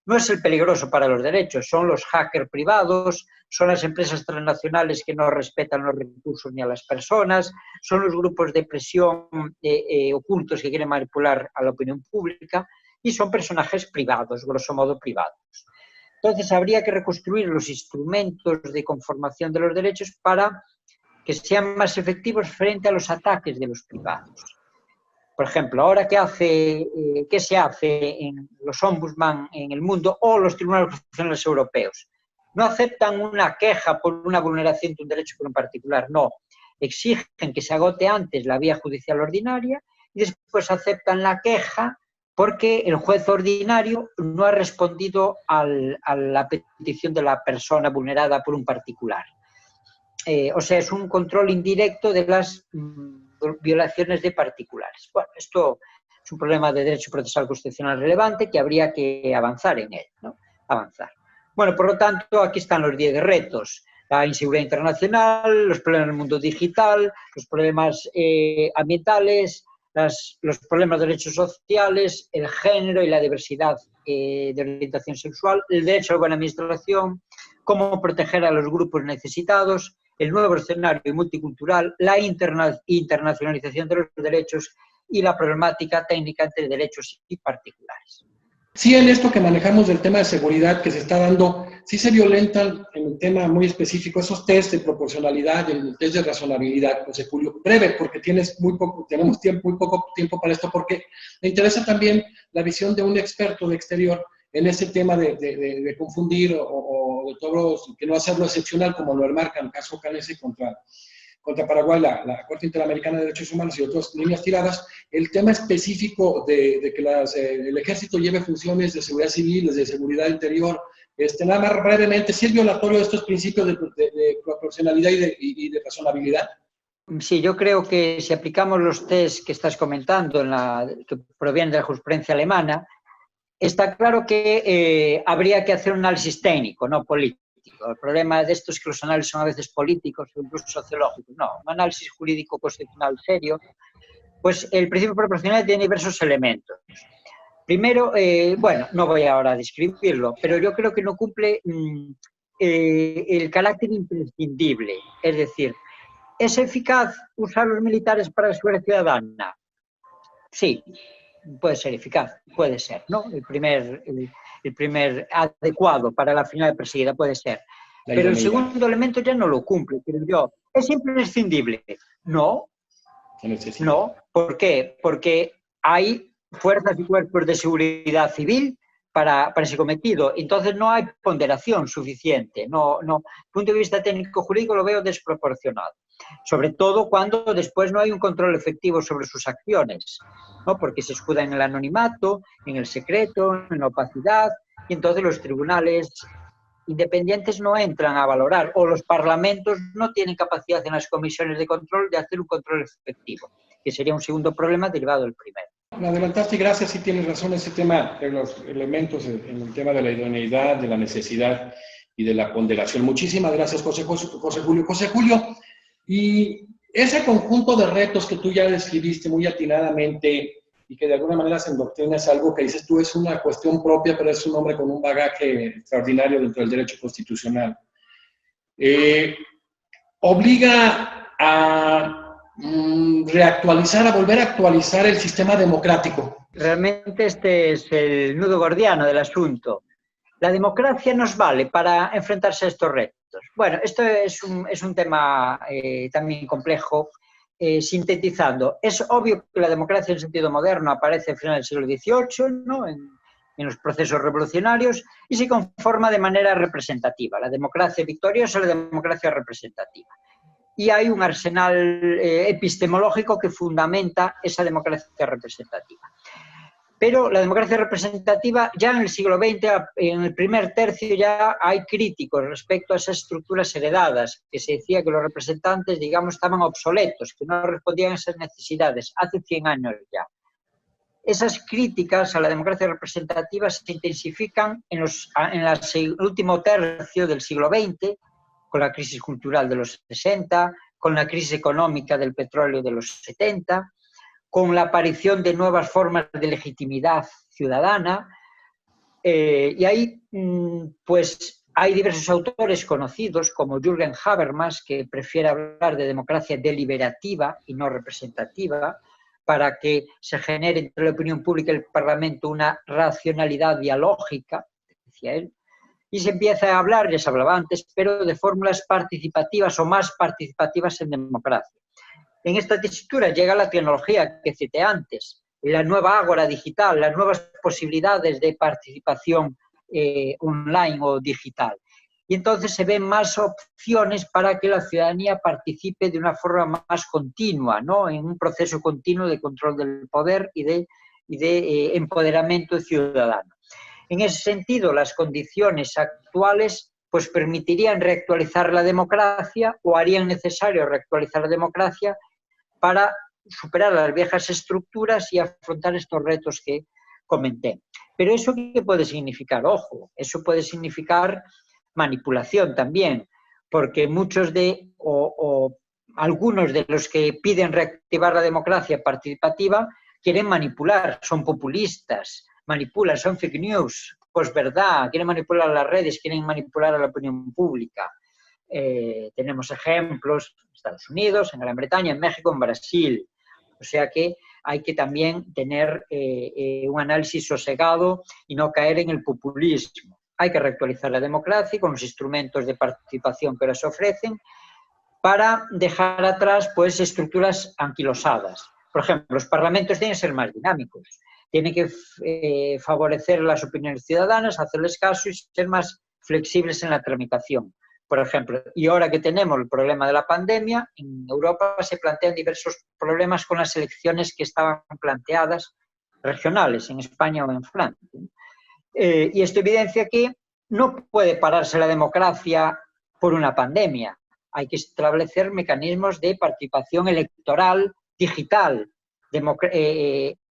no es el peligroso para los derechos, son los hackers privados, son las empresas transnacionales que no respetan los recursos ni a las personas, son los grupos de presión ocultos que quieren manipular a la opinión pública y son personajes privados, grosso modo privados. Entonces habría que reconstruir los instrumentos de conformación de los derechos para que sean más efectivos frente a los ataques de los privados. Por ejemplo, ahora ¿qué se hace en los ombudsman en el mundo o los tribunales constitucionales europeos? No aceptan una queja por una vulneración de un derecho por un particular, no. Exigen que se agote antes la vía judicial ordinaria y después aceptan la queja porque el juez ordinario no ha respondido a la petición de la persona vulnerada por un particular. O sea, es un control indirecto de las violaciones de particulares. Bueno, esto es un problema de derecho procesal constitucional relevante que habría que avanzar en él, ¿no? Bueno, por lo tanto, aquí están los 10 retos. La inseguridad internacional, los problemas del mundo digital, los problemas ambientales, los problemas de derechos sociales, el género y la diversidad de orientación sexual, el derecho a la buena administración, cómo proteger a los grupos necesitados, el nuevo escenario multicultural, la internacionalización de los derechos y la problemática técnica entre derechos y particulares. Sí, en esto que manejamos del tema de seguridad que se está dando, sí se violentan en un tema muy específico esos test de proporcionalidad, el test de razonabilidad, José Julio. Breve, porque tenemos muy poco tiempo para esto, porque me interesa también la visión de un experto de exterior en ese tema de confundir o de todos, que no hacerlo excepcional como lo enmarca el caso Canese contra Paraguay, la Corte Interamericana de Derechos Humanos y otras líneas tiradas, el tema específico de que el ejército lleve funciones de seguridad civil, de seguridad interior, nada más brevemente, ¿sí es violatorio de estos principios de proporcionalidad y de razonabilidad? Sí, yo creo que si aplicamos los test que estás comentando, que provienen de la jurisprudencia alemana, está claro que habría que hacer un análisis técnico, no político. El problema de esto es que los análisis son a veces políticos o incluso sociológicos. No, un análisis jurídico constitucional serio, pues el principio de proporcionalidad tiene diversos elementos. Primero, bueno, no voy ahora a describirlo, pero yo creo que no cumple el carácter imprescindible. Es decir, ¿es eficaz usar los militares para la seguridad ciudadana? Sí. Puede ser eficaz, puede ser, ¿no? El primer adecuado para la finalidad perseguida puede ser. Pero el segundo elemento ya no lo cumple, creo yo. ¿Es imprescindible? No. No. ¿Por qué? Porque hay fuerzas y cuerpos de seguridad civil para ese cometido. Entonces no hay ponderación suficiente. No, desde el punto de vista técnico-jurídico lo veo desproporcionado. Sobre todo cuando después no hay un control efectivo sobre sus acciones, ¿no? Porque se escudan en el anonimato, en el secreto, en la opacidad, y entonces los tribunales independientes no entran a valorar, o los parlamentos no tienen capacidad en las comisiones de control de hacer un control efectivo, que sería un segundo problema derivado del primero. Me adelantaste, gracias, sí tienes razón, ese tema de los elementos en el tema de la idoneidad, de la necesidad y de la ponderación. Muchísimas gracias, José Julio. José Julio, y ese conjunto de retos que tú ya describiste muy atinadamente y que de alguna manera se endoctrina es algo que dices tú es una cuestión propia, pero es un hombre con un bagaje extraordinario dentro del derecho constitucional. obliga a reactualizar, a volver a actualizar el sistema democrático. Realmente este es el nudo gordiano del asunto. ¿La democracia nos vale para enfrentarse a estos retos? Bueno, esto es un tema también complejo. Sintetizando, es obvio que la democracia en sentido moderno aparece al final del siglo XVIII, ¿no? en los procesos revolucionarios, y se conforma de manera representativa. La democracia victoriosa, la democracia representativa. Y hay un arsenal epistemológico que fundamenta esa democracia representativa. Pero la democracia representativa, ya en el siglo XX, en el primer tercio, ya hay críticos respecto a esas estructuras heredadas, que se decía que los representantes, digamos, estaban obsoletos, que no respondían a esas necesidades, hace 100 años ya. Esas críticas a la democracia representativa se intensifican en el último tercio del siglo XX, con la crisis cultural de los 60, con la crisis económica del petróleo de los 70, con la aparición de nuevas formas de legitimidad ciudadana, y ahí pues hay diversos autores conocidos como Jürgen Habermas, que prefiere hablar de democracia deliberativa y no representativa, para que se genere entre la opinión pública y el Parlamento una racionalidad dialógica, decía él, y se empieza a hablar, ya se hablaba antes, pero de fórmulas participativas o más participativas en democracia. En esta tesitura llega la tecnología que cité antes, la nueva ágora digital, las nuevas posibilidades de participación online o digital. Y entonces se ven más opciones para que la ciudadanía participe de una forma más continua, ¿no? En un proceso continuo de control del poder y de empoderamiento ciudadano. En ese sentido, las condiciones actuales pues permitirían reactualizar la democracia o harían necesario reactualizar la democracia para superar las viejas estructuras y afrontar estos retos que comenté. Pero ¿eso qué puede significar? Ojo, eso puede significar manipulación también, porque muchos algunos de los que piden reactivar la democracia participativa quieren manipular, son populistas, manipulan, son fake news, pues verdad, quieren manipular las redes, quieren manipular a la opinión pública. Tenemos ejemplos en Estados Unidos, en Gran Bretaña, en México, en Brasil. O sea que hay que también tener un análisis sosegado y no caer en el populismo. Hay que reactualizar la democracia con los instrumentos de participación que nos ofrecen para dejar atrás pues, estructuras anquilosadas. Por ejemplo, los parlamentos tienen que ser más dinámicos, tienen que favorecer las opiniones ciudadanas, hacerles caso y ser más flexibles en la tramitación. Por ejemplo, y ahora que tenemos el problema de la pandemia, en Europa se plantean diversos problemas con las elecciones que estaban planteadas regionales, en España o en Francia. Y esto evidencia que no puede pararse la democracia por una pandemia. Hay que establecer mecanismos de participación electoral digital,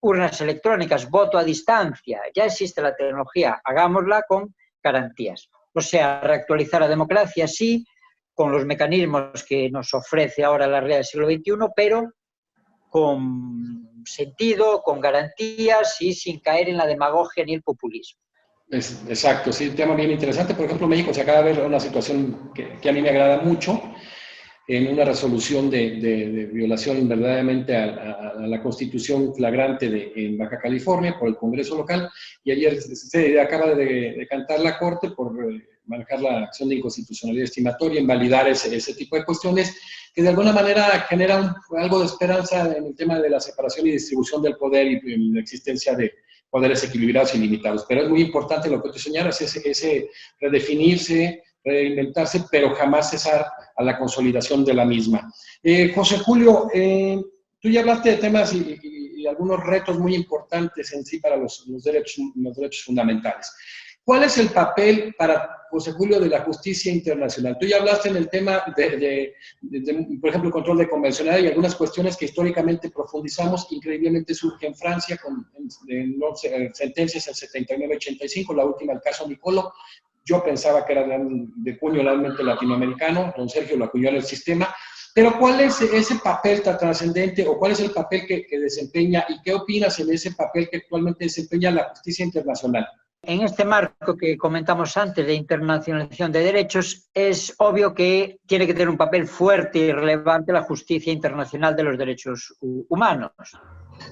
urnas electrónicas, voto a distancia. Ya existe la tecnología, hagámosla con garantías. O sea, reactualizar la democracia, sí, con los mecanismos que nos ofrece ahora la realidad del siglo XXI, pero con sentido, con garantías y sin caer en la demagogia ni el populismo. Exacto, sí, un tema bien interesante. Por ejemplo, en México se acaba de ver una situación que a mí me agrada mucho, en una resolución de violación verdaderamente a la Constitución flagrante en Baja California por el Congreso local, y ayer se acaba de cantar la Corte por manejar la acción de inconstitucionalidad estimatoria, invalidar ese tipo de cuestiones, que de alguna manera generan algo de esperanza en el tema de la separación y distribución del poder y la existencia de poderes equilibrados y limitados. Pero es muy importante lo que tú señalas, ese redefinirse, reinventarse, pero jamás cesar a la consolidación de la misma. José Julio, tú ya hablaste de temas y algunos retos muy importantes en sí para los derechos fundamentales. ¿Cuál es el papel para José Julio de la justicia internacional? Tú ya hablaste en el tema por ejemplo, el control de convencionalidad y algunas cuestiones que históricamente profundizamos, increíblemente surge en Francia con sentencias en 79-85, la última, el caso Nicolo. Yo pensaba que era de puño realmente latinoamericano, don Sergio lo acuñó en el sistema, pero ¿cuál es ese papel tan trascendente o cuál es el papel que desempeña y qué opinas en ese papel que actualmente desempeña la justicia internacional? en este marco que comentamos antes de internacionalización de derechos, es obvio que tiene que tener un papel fuerte y relevante la justicia internacional de los derechos humanos.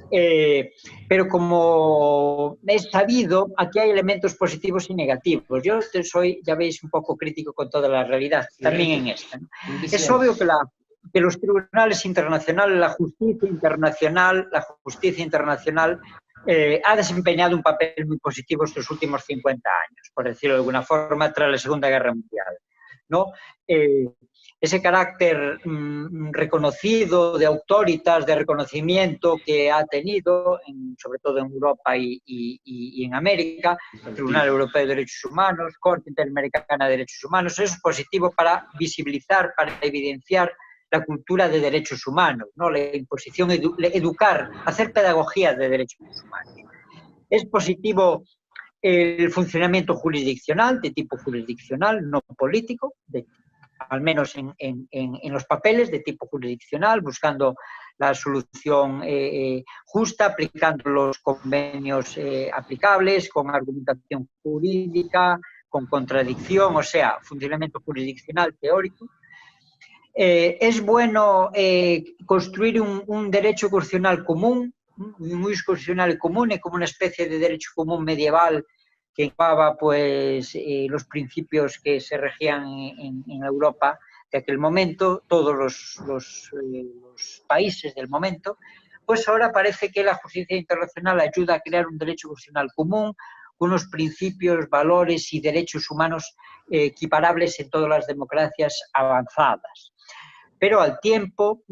Pero como es sabido, aquí hay elementos positivos y negativos. Yo soy, ya veis, un poco crítico con toda la realidad, también en esta, ¿no? Es obvio que los tribunales internacionales, la justicia internacional ha desempeñado un papel muy positivo estos últimos 50 años, por decirlo de alguna forma, tras la Segunda Guerra Mundial, ¿no? Ese carácter reconocido de autoritas, de reconocimiento que ha tenido, sobre todo en Europa y en América, el Tribunal Europeo de Derechos Humanos, Corte Interamericana de Derechos Humanos, eso es positivo para visibilizar, para evidenciar la cultura de derechos humanos, ¿no? La imposición, educar, hacer pedagogía de derechos humanos. Es positivo el funcionamiento jurisdiccional, de tipo jurisdiccional, no político, al menos en los papeles, de tipo jurisdiccional, buscando la solución justa, aplicando los convenios aplicables, con argumentación jurídica, con contradicción, o sea, funcionamiento jurisdiccional teórico. Es bueno construir un derecho constitucional común, muy constitucional y común, como una especie de derecho común medieval que engloba pues, los principios que se regían en Europa de aquel momento, todos los países del momento. Pues ahora parece que la justicia internacional ayuda a crear un derecho constitucional común, unos principios, valores y derechos humanos equiparables en todas las democracias avanzadas. Pero al tiempo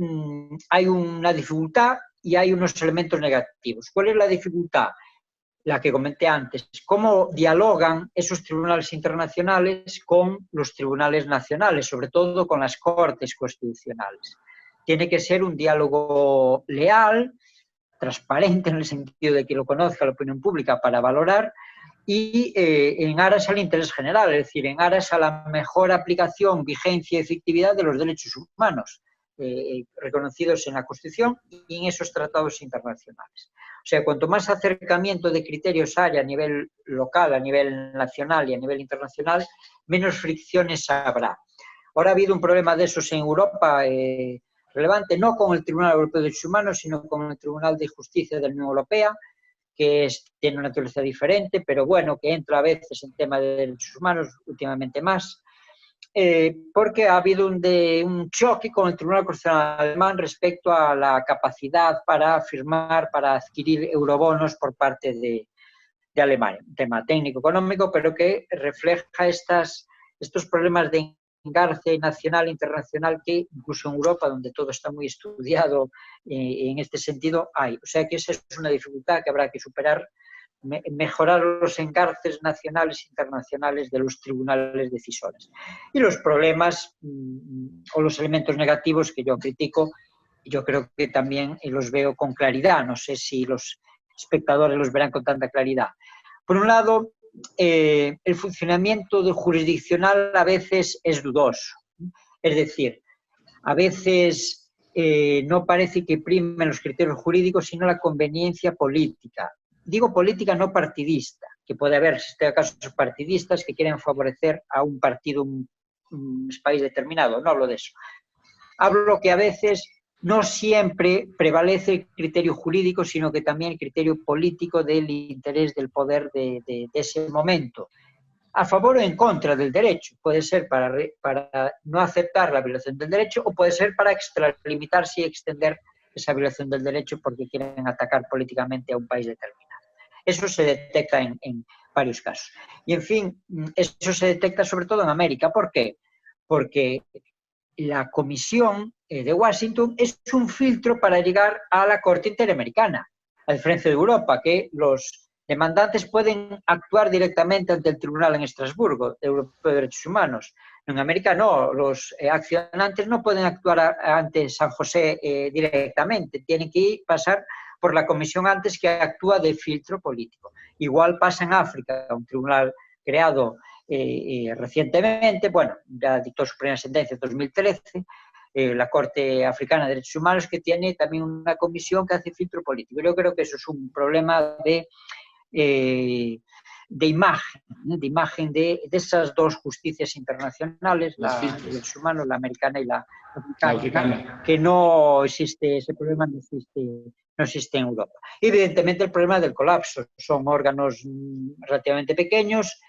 hay una dificultad y hay unos elementos negativos. ¿Cuál es la dificultad? La que comenté antes. ¿Cómo dialogan esos tribunales internacionales con los tribunales nacionales, sobre todo con las cortes constitucionales? Tiene que ser un diálogo leal, transparente en el sentido de que lo conozca la opinión pública para valorar, y en aras al interés general, es decir, en aras a la mejor aplicación, vigencia y efectividad de los derechos humanos reconocidos en la Constitución y en esos tratados internacionales. O sea, cuanto más acercamiento de criterios haya a nivel local, a nivel nacional y a nivel internacional, menos fricciones habrá. Ahora ha habido un problema de esos en Europa relevante, no con el Tribunal Europeo de Derechos Humanos, sino con el Tribunal de Justicia de la Unión Europea, que tiene una naturaleza diferente, pero bueno, que entra a veces en tema de derechos humanos, últimamente más, porque ha habido un choque con el Tribunal Constitucional alemán respecto a la capacidad para firmar, para adquirir eurobonos por parte de Alemania. Un tema técnico-económico, pero que refleja estos problemas de engarce nacional e internacional que incluso en Europa, donde todo está muy estudiado en este sentido, hay. O sea que esa es una dificultad que habrá que superar, mejorar los engarces nacionales e internacionales de los tribunales decisores. Y los problemas o los elementos negativos que yo critico, yo creo que también los veo con claridad. No sé si los espectadores los verán con tanta claridad. Por un lado, el funcionamiento jurisdiccional a veces es dudoso. Es decir, a veces no parece que primen los criterios jurídicos, sino la conveniencia política. Digo política no partidista, que puede haber, en este caso, partidistas que quieren favorecer a un partido, un país determinado. No hablo de eso. Hablo que a veces no siempre prevalece el criterio jurídico, sino que también el criterio político del interés del poder de ese momento, a favor o en contra del derecho. Puede ser para no aceptar la violación del derecho o puede ser para extralimitarse y extender esa violación del derecho porque quieren atacar políticamente a un país determinado. Eso se detecta en varios casos. Y, en fin, eso se detecta sobre todo en América. ¿Por qué? Porque la Comisión de Washington es un filtro para llegar a la Corte Interamericana, a diferencia de Europa, que los demandantes pueden actuar directamente ante el Tribunal en Estrasburgo, Europeo de Derechos Humanos. En América no, los accionantes no pueden actuar ante San José directamente, tienen que pasar por la Comisión antes, que actúa de filtro político. Igual pasa en África, un tribunal creado recientemente, bueno, ya dictó su primera sentencia en 2013, la Corte Africana de Derechos Humanos, que tiene también una comisión que hace filtro político. Yo creo que eso es un problema de imagen de esas dos justicias internacionales, la de derechos humanos, la americana y la africana, que no existe, ese problema no existe en Europa. Y evidentemente el problema del colapso, son órganos relativamente pequeños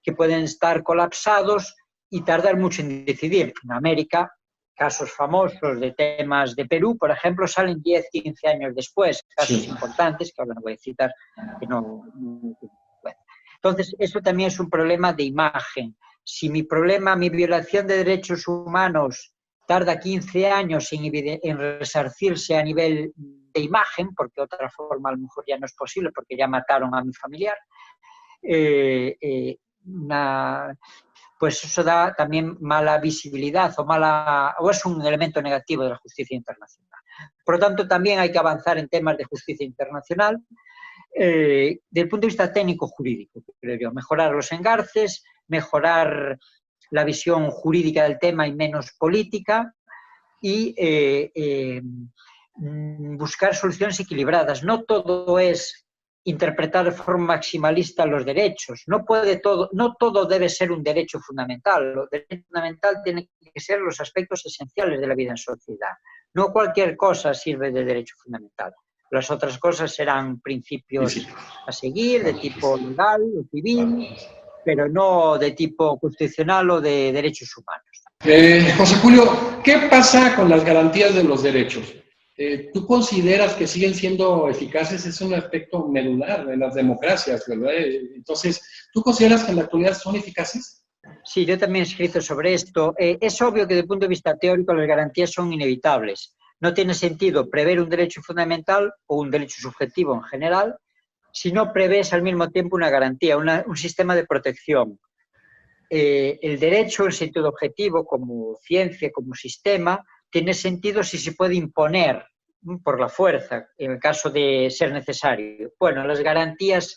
que pueden estar colapsados y tardar mucho en decidir. En América, casos famosos de temas de Perú, por ejemplo, salen 10, 15 años después, casos importantes, que ahora no voy a citar, que no bueno. Entonces, eso también es un problema de imagen. Si mi violación de derechos humanos tarda 15 años en resarcirse a nivel de imagen, porque de otra forma a lo mejor ya no es posible, porque ya mataron a mi familiar, pues eso da también mala visibilidad o es un elemento negativo de la justicia internacional. Por lo tanto, también hay que avanzar en temas de justicia internacional desde el punto de vista técnico-jurídico, creo yo. Mejorar los engarces, mejorar la visión jurídica del tema y menos política, y buscar soluciones equilibradas. No todo es interpretar de forma maximalista los derechos. No todo debe ser un derecho fundamental. Lo derecho fundamental tiene que ser los aspectos esenciales de la vida en sociedad. No cualquier cosa sirve de derecho fundamental. Las otras cosas serán principios a seguir, de tipo legal o civil, pero no de tipo constitucional o de derechos humanos. José Julio, ¿qué pasa con las garantías de los derechos? ¿Tú consideras que siguen siendo eficaces? Es un aspecto medular en las democracias, ¿verdad? Entonces, ¿tú consideras que en la actualidad son eficaces? Sí, yo también he escrito sobre esto. Es obvio que desde el punto de vista teórico las garantías son inevitables. No tiene sentido prever un derecho fundamental o un derecho subjetivo en general si no prevés al mismo tiempo una garantía, un sistema de protección. El derecho en sentido objetivo, como ciencia, como sistema, tiene sentido si se puede imponer por la fuerza, en el caso de ser necesario. Bueno, las garantías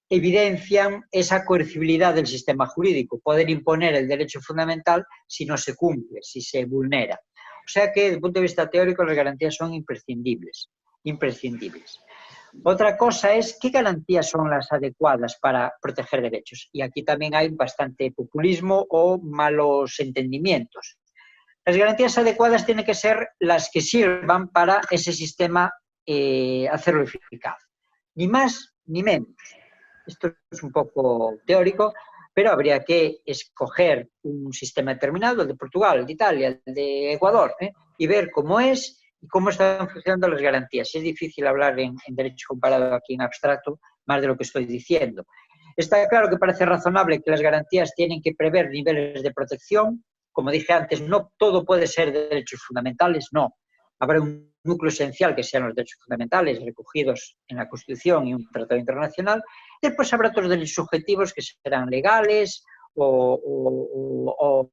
evidencian esa coercibilidad del sistema jurídico, poder imponer el derecho fundamental si no se cumple, si se vulnera. O sea que, desde el punto de vista teórico, las garantías son imprescindibles. Otra cosa es qué garantías son las adecuadas para proteger derechos. Y aquí también hay bastante populismo o malos entendimientos. Las garantías adecuadas tienen que ser las que sirvan para ese sistema hacerlo eficaz. Ni más ni menos. Esto es un poco teórico, pero habría que escoger un sistema determinado, el de Portugal, el de Italia, el de Ecuador, y ver cómo es y cómo están funcionando las garantías. Es difícil hablar en derecho comparado aquí en abstracto, más de lo que estoy diciendo. Está claro que parece razonable que las garantías tienen que prever niveles de protección. Como dije antes, no todo puede ser de derechos fundamentales, no. Habrá un núcleo esencial que sean los derechos fundamentales recogidos en la Constitución y un tratado internacional. Después habrá otros derechos subjetivos que serán legales o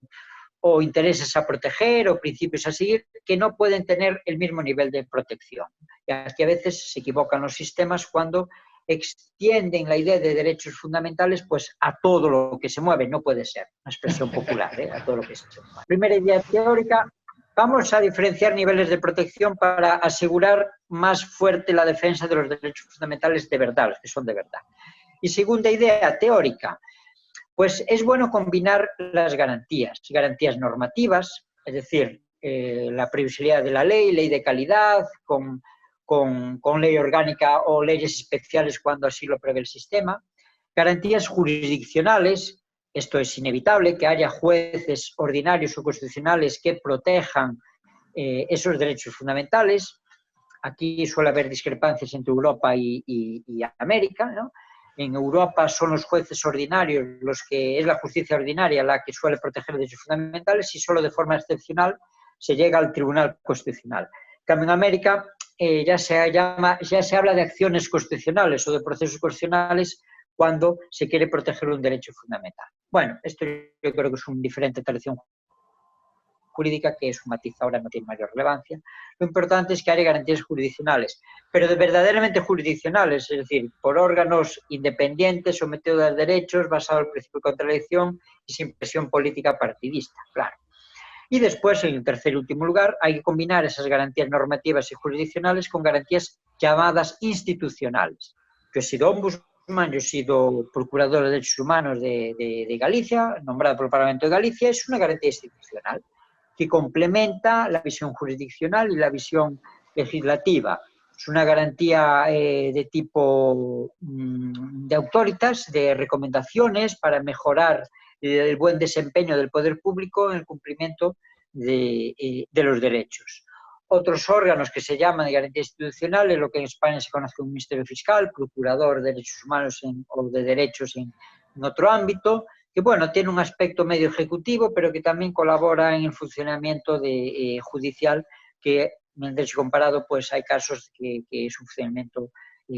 intereses a proteger o principios a seguir que no pueden tener el mismo nivel de protección. Y aquí a veces se equivocan los sistemas cuando extienden la idea de derechos fundamentales pues a todo lo que se mueve. No puede ser, una expresión popular, a todo lo que se mueve. Primera idea teórica, vamos a diferenciar niveles de protección para asegurar más fuerte la defensa de los derechos fundamentales de verdad, los que son de verdad. Y segunda idea teórica, pues es bueno combinar las garantías normativas, es decir, la previsibilidad de la ley, ley de calidad, con ley orgánica o leyes especiales cuando así lo prevé el sistema. Garantías jurisdiccionales, esto es inevitable, que haya jueces ordinarios o constitucionales que protejan esos derechos fundamentales. Aquí suele haber discrepancias entre Europa y América, ¿no? En Europa son los jueces ordinarios, es la justicia ordinaria la que suele proteger derechos fundamentales y solo de forma excepcional se llega al Tribunal Constitucional. En cambio, en América ya se habla de acciones constitucionales o de procesos constitucionales cuando se quiere proteger un derecho fundamental. Bueno, esto yo creo que es una diferente tradición jurídica, que es un matiz ahora no tiene mayor relevancia. Lo importante es que haya garantías jurisdiccionales, pero de verdaderamente jurisdiccionales, es decir, por órganos independientes, sometidos a derechos, basado en el principio de contradicción y sin presión política partidista, claro. Y después, en tercer y último lugar, hay que combinar esas garantías normativas y jurisdiccionales con garantías llamadas institucionales, que es el ombudsman, Yo he sido procurador de derechos humanos de Galicia, nombrado por el Parlamento de Galicia. Es una garantía institucional que complementa la visión jurisdiccional y la visión legislativa. Es una garantía de tipo de autoritas, de recomendaciones para mejorar el buen desempeño del poder público en el cumplimiento de los derechos. Otros órganos que se llaman de garantía institucional es lo que en España se conoce como Ministerio Fiscal, Procurador de Derechos Humanos o de Derechos en otro ámbito, que bueno, tiene un aspecto medio ejecutivo, pero que también colabora en el funcionamiento judicial, que en derecho comparado pues hay casos que es un funcionamiento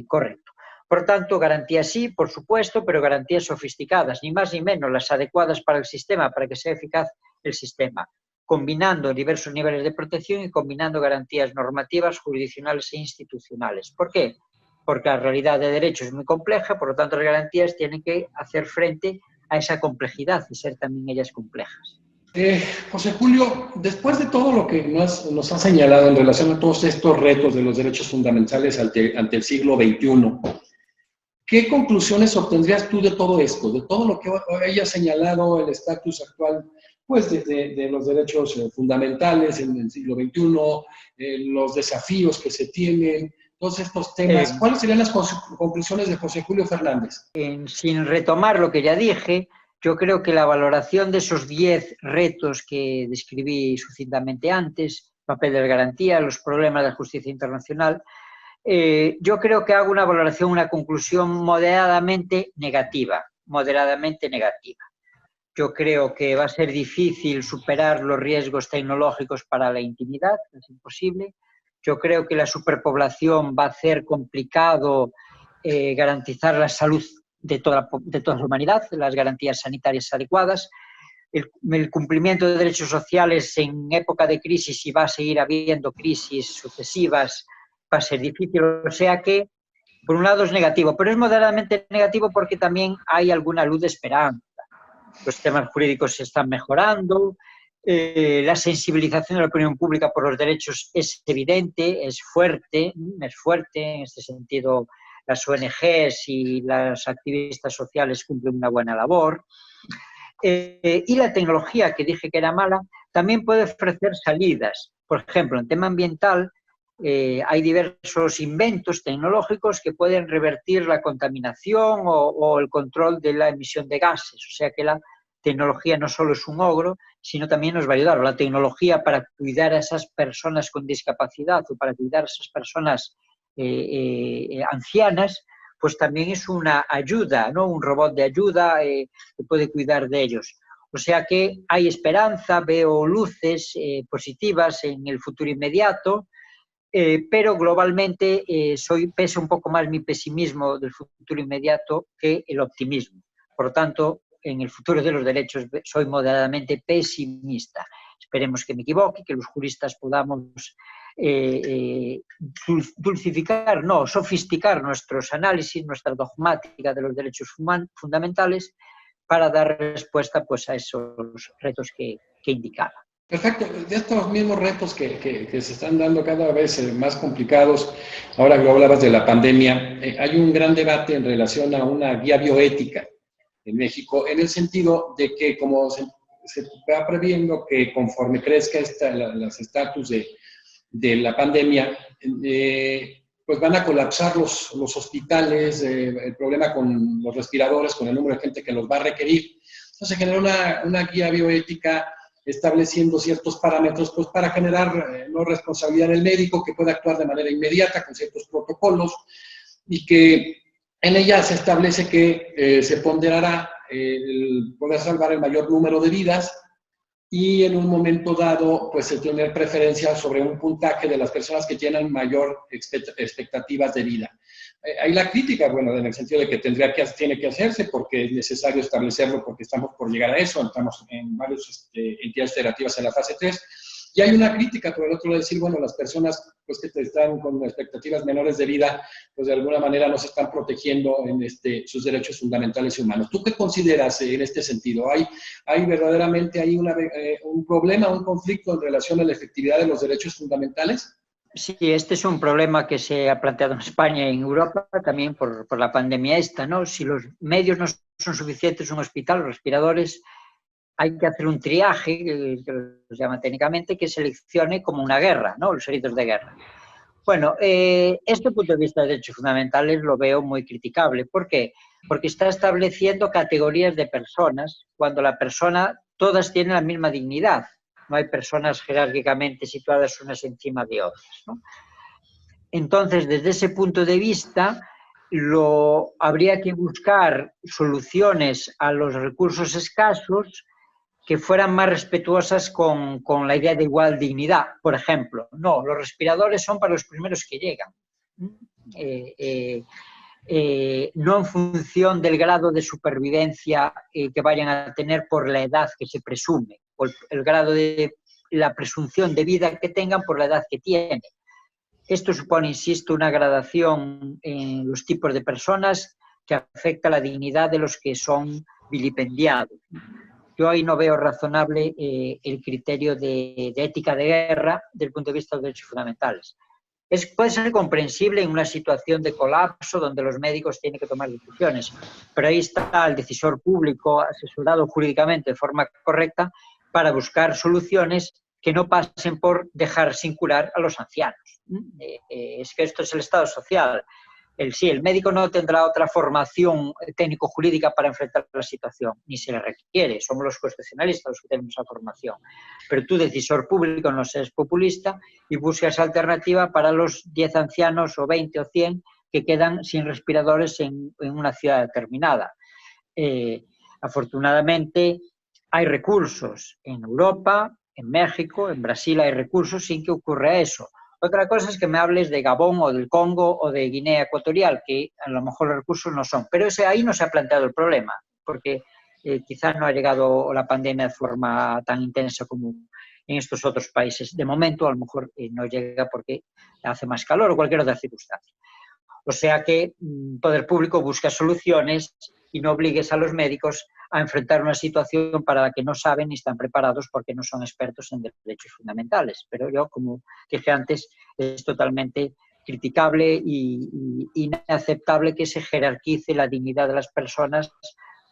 correcto. Por tanto, garantías sí, por supuesto, pero garantías sofisticadas, ni más ni menos, las adecuadas para el sistema, para que sea eficaz el sistema, combinando diversos niveles de protección y combinando garantías normativas, jurisdiccionales e institucionales. ¿Por qué? Porque la realidad de derecho es muy compleja, por lo tanto las garantías tienen que hacer frente a esa complejidad y ser también ellas complejas. José Julio, después de todo lo que nos ha señalado en relación a todos estos retos de los derechos fundamentales ante el siglo XXI, ¿qué conclusiones obtendrías tú de todo esto, de todo lo que haya señalado el estatus actual pues, de los derechos fundamentales en el siglo XXI, los desafíos que se tienen, todos estos temas? ¿Cuáles serían las conclusiones de José Julio Fernández? Sin retomar lo que ya dije, yo creo que la valoración de esos 10 retos que describí sucintamente antes, papel de la garantía, los problemas de la justicia internacional, yo creo que hago una valoración, una conclusión moderadamente negativa. Yo creo que va a ser difícil superar los riesgos tecnológicos para la intimidad, es imposible. Yo creo que la superpoblación va a hacer complicado garantizar la salud de toda la humanidad, las garantías sanitarias adecuadas. El cumplimiento de derechos sociales en época de crisis, y va a seguir habiendo crisis sucesivas, va a ser difícil. O sea que, por un lado, es negativo, pero es moderadamente negativo porque también hay alguna luz de esperanza. Los temas jurídicos se están mejorando, la sensibilización de la opinión pública por los derechos es evidente, es fuerte. En este sentido, las ONGs y las activistas sociales cumplen una buena labor. Y la tecnología, que dije que era mala, también puede ofrecer salidas. Por ejemplo, en tema ambiental, hay diversos inventos tecnológicos que pueden revertir la contaminación o el control de la emisión de gases. O sea que la tecnología no solo es un ogro, sino también nos va a ayudar. La tecnología para cuidar a esas personas con discapacidad o para cuidar a esas personas ancianas, pues también es una ayuda, ¿no? Un robot de ayuda que puede cuidar de ellos. O sea que hay esperanza, veo luces positivas en el futuro inmediato, pero globalmente pesa un poco más mi pesimismo del futuro inmediato que el optimismo. Por lo tanto, en el futuro de los derechos soy moderadamente pesimista. Esperemos que me equivoque, que los juristas podamos sofisticar nuestros análisis, nuestra dogmática de los derechos fundamentales para dar respuesta pues, a esos retos que indicaba. Perfecto. De estos mismos retos que se están dando cada vez más complicados, ahora que hablabas de la pandemia, hay un gran debate en relación a una guía bioética en México, en el sentido de que como se va previendo que conforme crezca los estatus de la pandemia, pues van a colapsar los hospitales, el problema con los respiradores, con el número de gente que los va a requerir. Entonces se genera una guía bioética estableciendo ciertos parámetros pues, para generar no responsabilidad del médico, que pueda actuar de manera inmediata con ciertos protocolos, y que en ella se establece que se ponderará el poder salvar el mayor número de vidas y en un momento dado, pues el tener preferencia sobre un puntaje de las personas que tienen mayor expectativas de vida. Hay la crítica, bueno, en el sentido de que tiene que hacerse porque es necesario establecerlo, porque estamos por llegar a eso, estamos en varias entidades federativas en la fase 3, y hay una crítica por el otro lado, decir, bueno, las personas pues, que están con expectativas menores de vida, pues de alguna manera no se están protegiendo en sus derechos fundamentales y humanos. ¿Tú qué consideras en este sentido? ¿Hay verdaderamente un problema, un conflicto en relación a la efectividad de los derechos fundamentales? Sí, este es un problema que se ha planteado en España y en Europa también por la pandemia esta, ¿no? Si los medios no son suficientes en un hospital, los respiradores, hay que hacer un triaje, que se llama técnicamente, que seleccione como una guerra, ¿no? Los heridos de guerra. Bueno, este punto de vista de derechos fundamentales lo veo muy criticable. ¿Por qué? Porque está estableciendo categorías de personas cuando la persona, todas tienen la misma dignidad. No hay personas jerárquicamente situadas unas encima de otras, ¿no? Entonces, desde ese punto de vista, habría que buscar soluciones a los recursos escasos que fueran más respetuosas con la idea de igual dignidad. Por ejemplo, no, los respiradores son para los primeros que llegan. No en función del grado de supervivencia que vayan a tener por la edad que se presume, o el grado de la presunción de vida que tengan por la edad que tienen. Esto supone, insisto, una gradación en los tipos de personas que afecta la dignidad de los que son vilipendiados. Yo ahí no veo razonable el criterio de ética de guerra desde el punto de vista de los derechos fundamentales. Puede ser comprensible en una situación de colapso donde los médicos tienen que tomar decisiones, pero ahí está el decisor público asesorado jurídicamente de forma correcta para buscar soluciones que no pasen por dejar sin curar a los ancianos. Es que esto es el Estado social. Sí, el médico no tendrá otra formación técnico-jurídica para enfrentar la situación, ni se le requiere, somos los constitucionalistas los que tenemos esa formación. Pero tú, decisor público, no seas populista y buscas alternativa para los 10 ancianos o 20 o 100 que quedan sin respiradores en una ciudad determinada. Afortunadamente, hay recursos en Europa, en México, en Brasil hay recursos sin que ocurra eso. Otra cosa es que me hables de Gabón o del Congo o de Guinea Ecuatorial, que a lo mejor los recursos no son. Pero ahí no se ha planteado el problema, porque quizás no ha llegado la pandemia de forma tan intensa como en estos otros países. De momento, a lo mejor no llega porque hace más calor o cualquier otra circunstancia. O sea que el poder público busca soluciones y no obligues a los médicos a enfrentar una situación para la que no saben ni están preparados porque no son expertos en derechos fundamentales. Pero yo, como dije antes, es totalmente criticable e inaceptable que se jerarquice la dignidad de las personas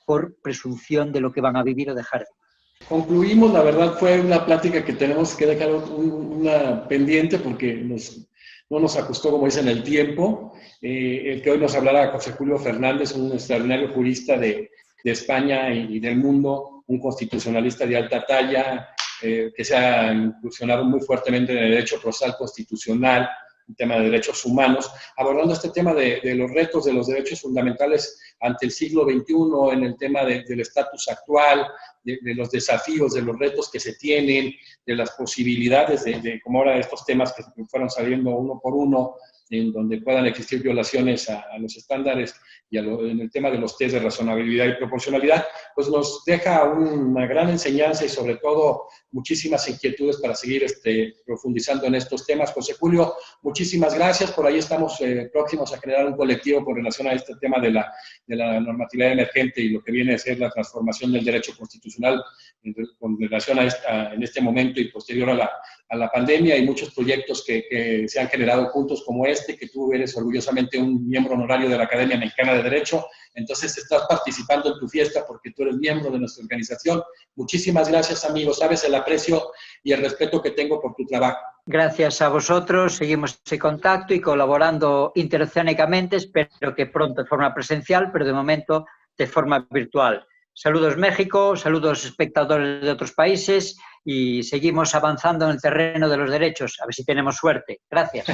por presunción de lo que van a vivir o dejar de vivir. Concluimos, la verdad fue una plática que tenemos que dejar una pendiente porque no nos ajustó, como dicen, el tiempo. El que hoy nos hablará José Julio Fernández, un extraordinario jurista de España y del mundo, un constitucionalista de alta talla, que se ha incursionado muy fuertemente en el derecho procesal constitucional, un tema de derechos humanos, abordando este tema de los retos de los derechos fundamentales ante el siglo XXI, en el tema del estatus actual, de los desafíos, de los retos que se tienen, de las posibilidades como ahora estos temas que fueron saliendo uno por uno, en donde puedan existir violaciones a los estándares y en el tema de los test de razonabilidad y proporcionalidad, pues nos deja una gran enseñanza y sobre todo muchísimas inquietudes para seguir profundizando en estos temas. José Julio, muchísimas gracias. Por ahí estamos próximos a generar un colectivo con relación a este tema de la normatividad emergente y lo que viene a ser la transformación del derecho constitucional con relación en este momento y posterior a la pandemia. Hay muchos proyectos que se han generado juntos como que tú eres orgullosamente un miembro honorario de la Academia Mexicana de Derecho, entonces estás participando en tu fiesta porque tú eres miembro de nuestra organización. Muchísimas gracias, amigo. Sabes el aprecio y el respeto que tengo por tu trabajo. Gracias a vosotros. Seguimos en contacto y colaborando interoceánicamente. Espero que pronto de forma presencial, pero de momento de forma virtual. Saludos México, saludos espectadores de otros países y seguimos avanzando en el terreno de los derechos. A ver si tenemos suerte. Gracias.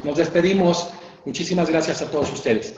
Nos despedimos. Muchísimas gracias a todos ustedes.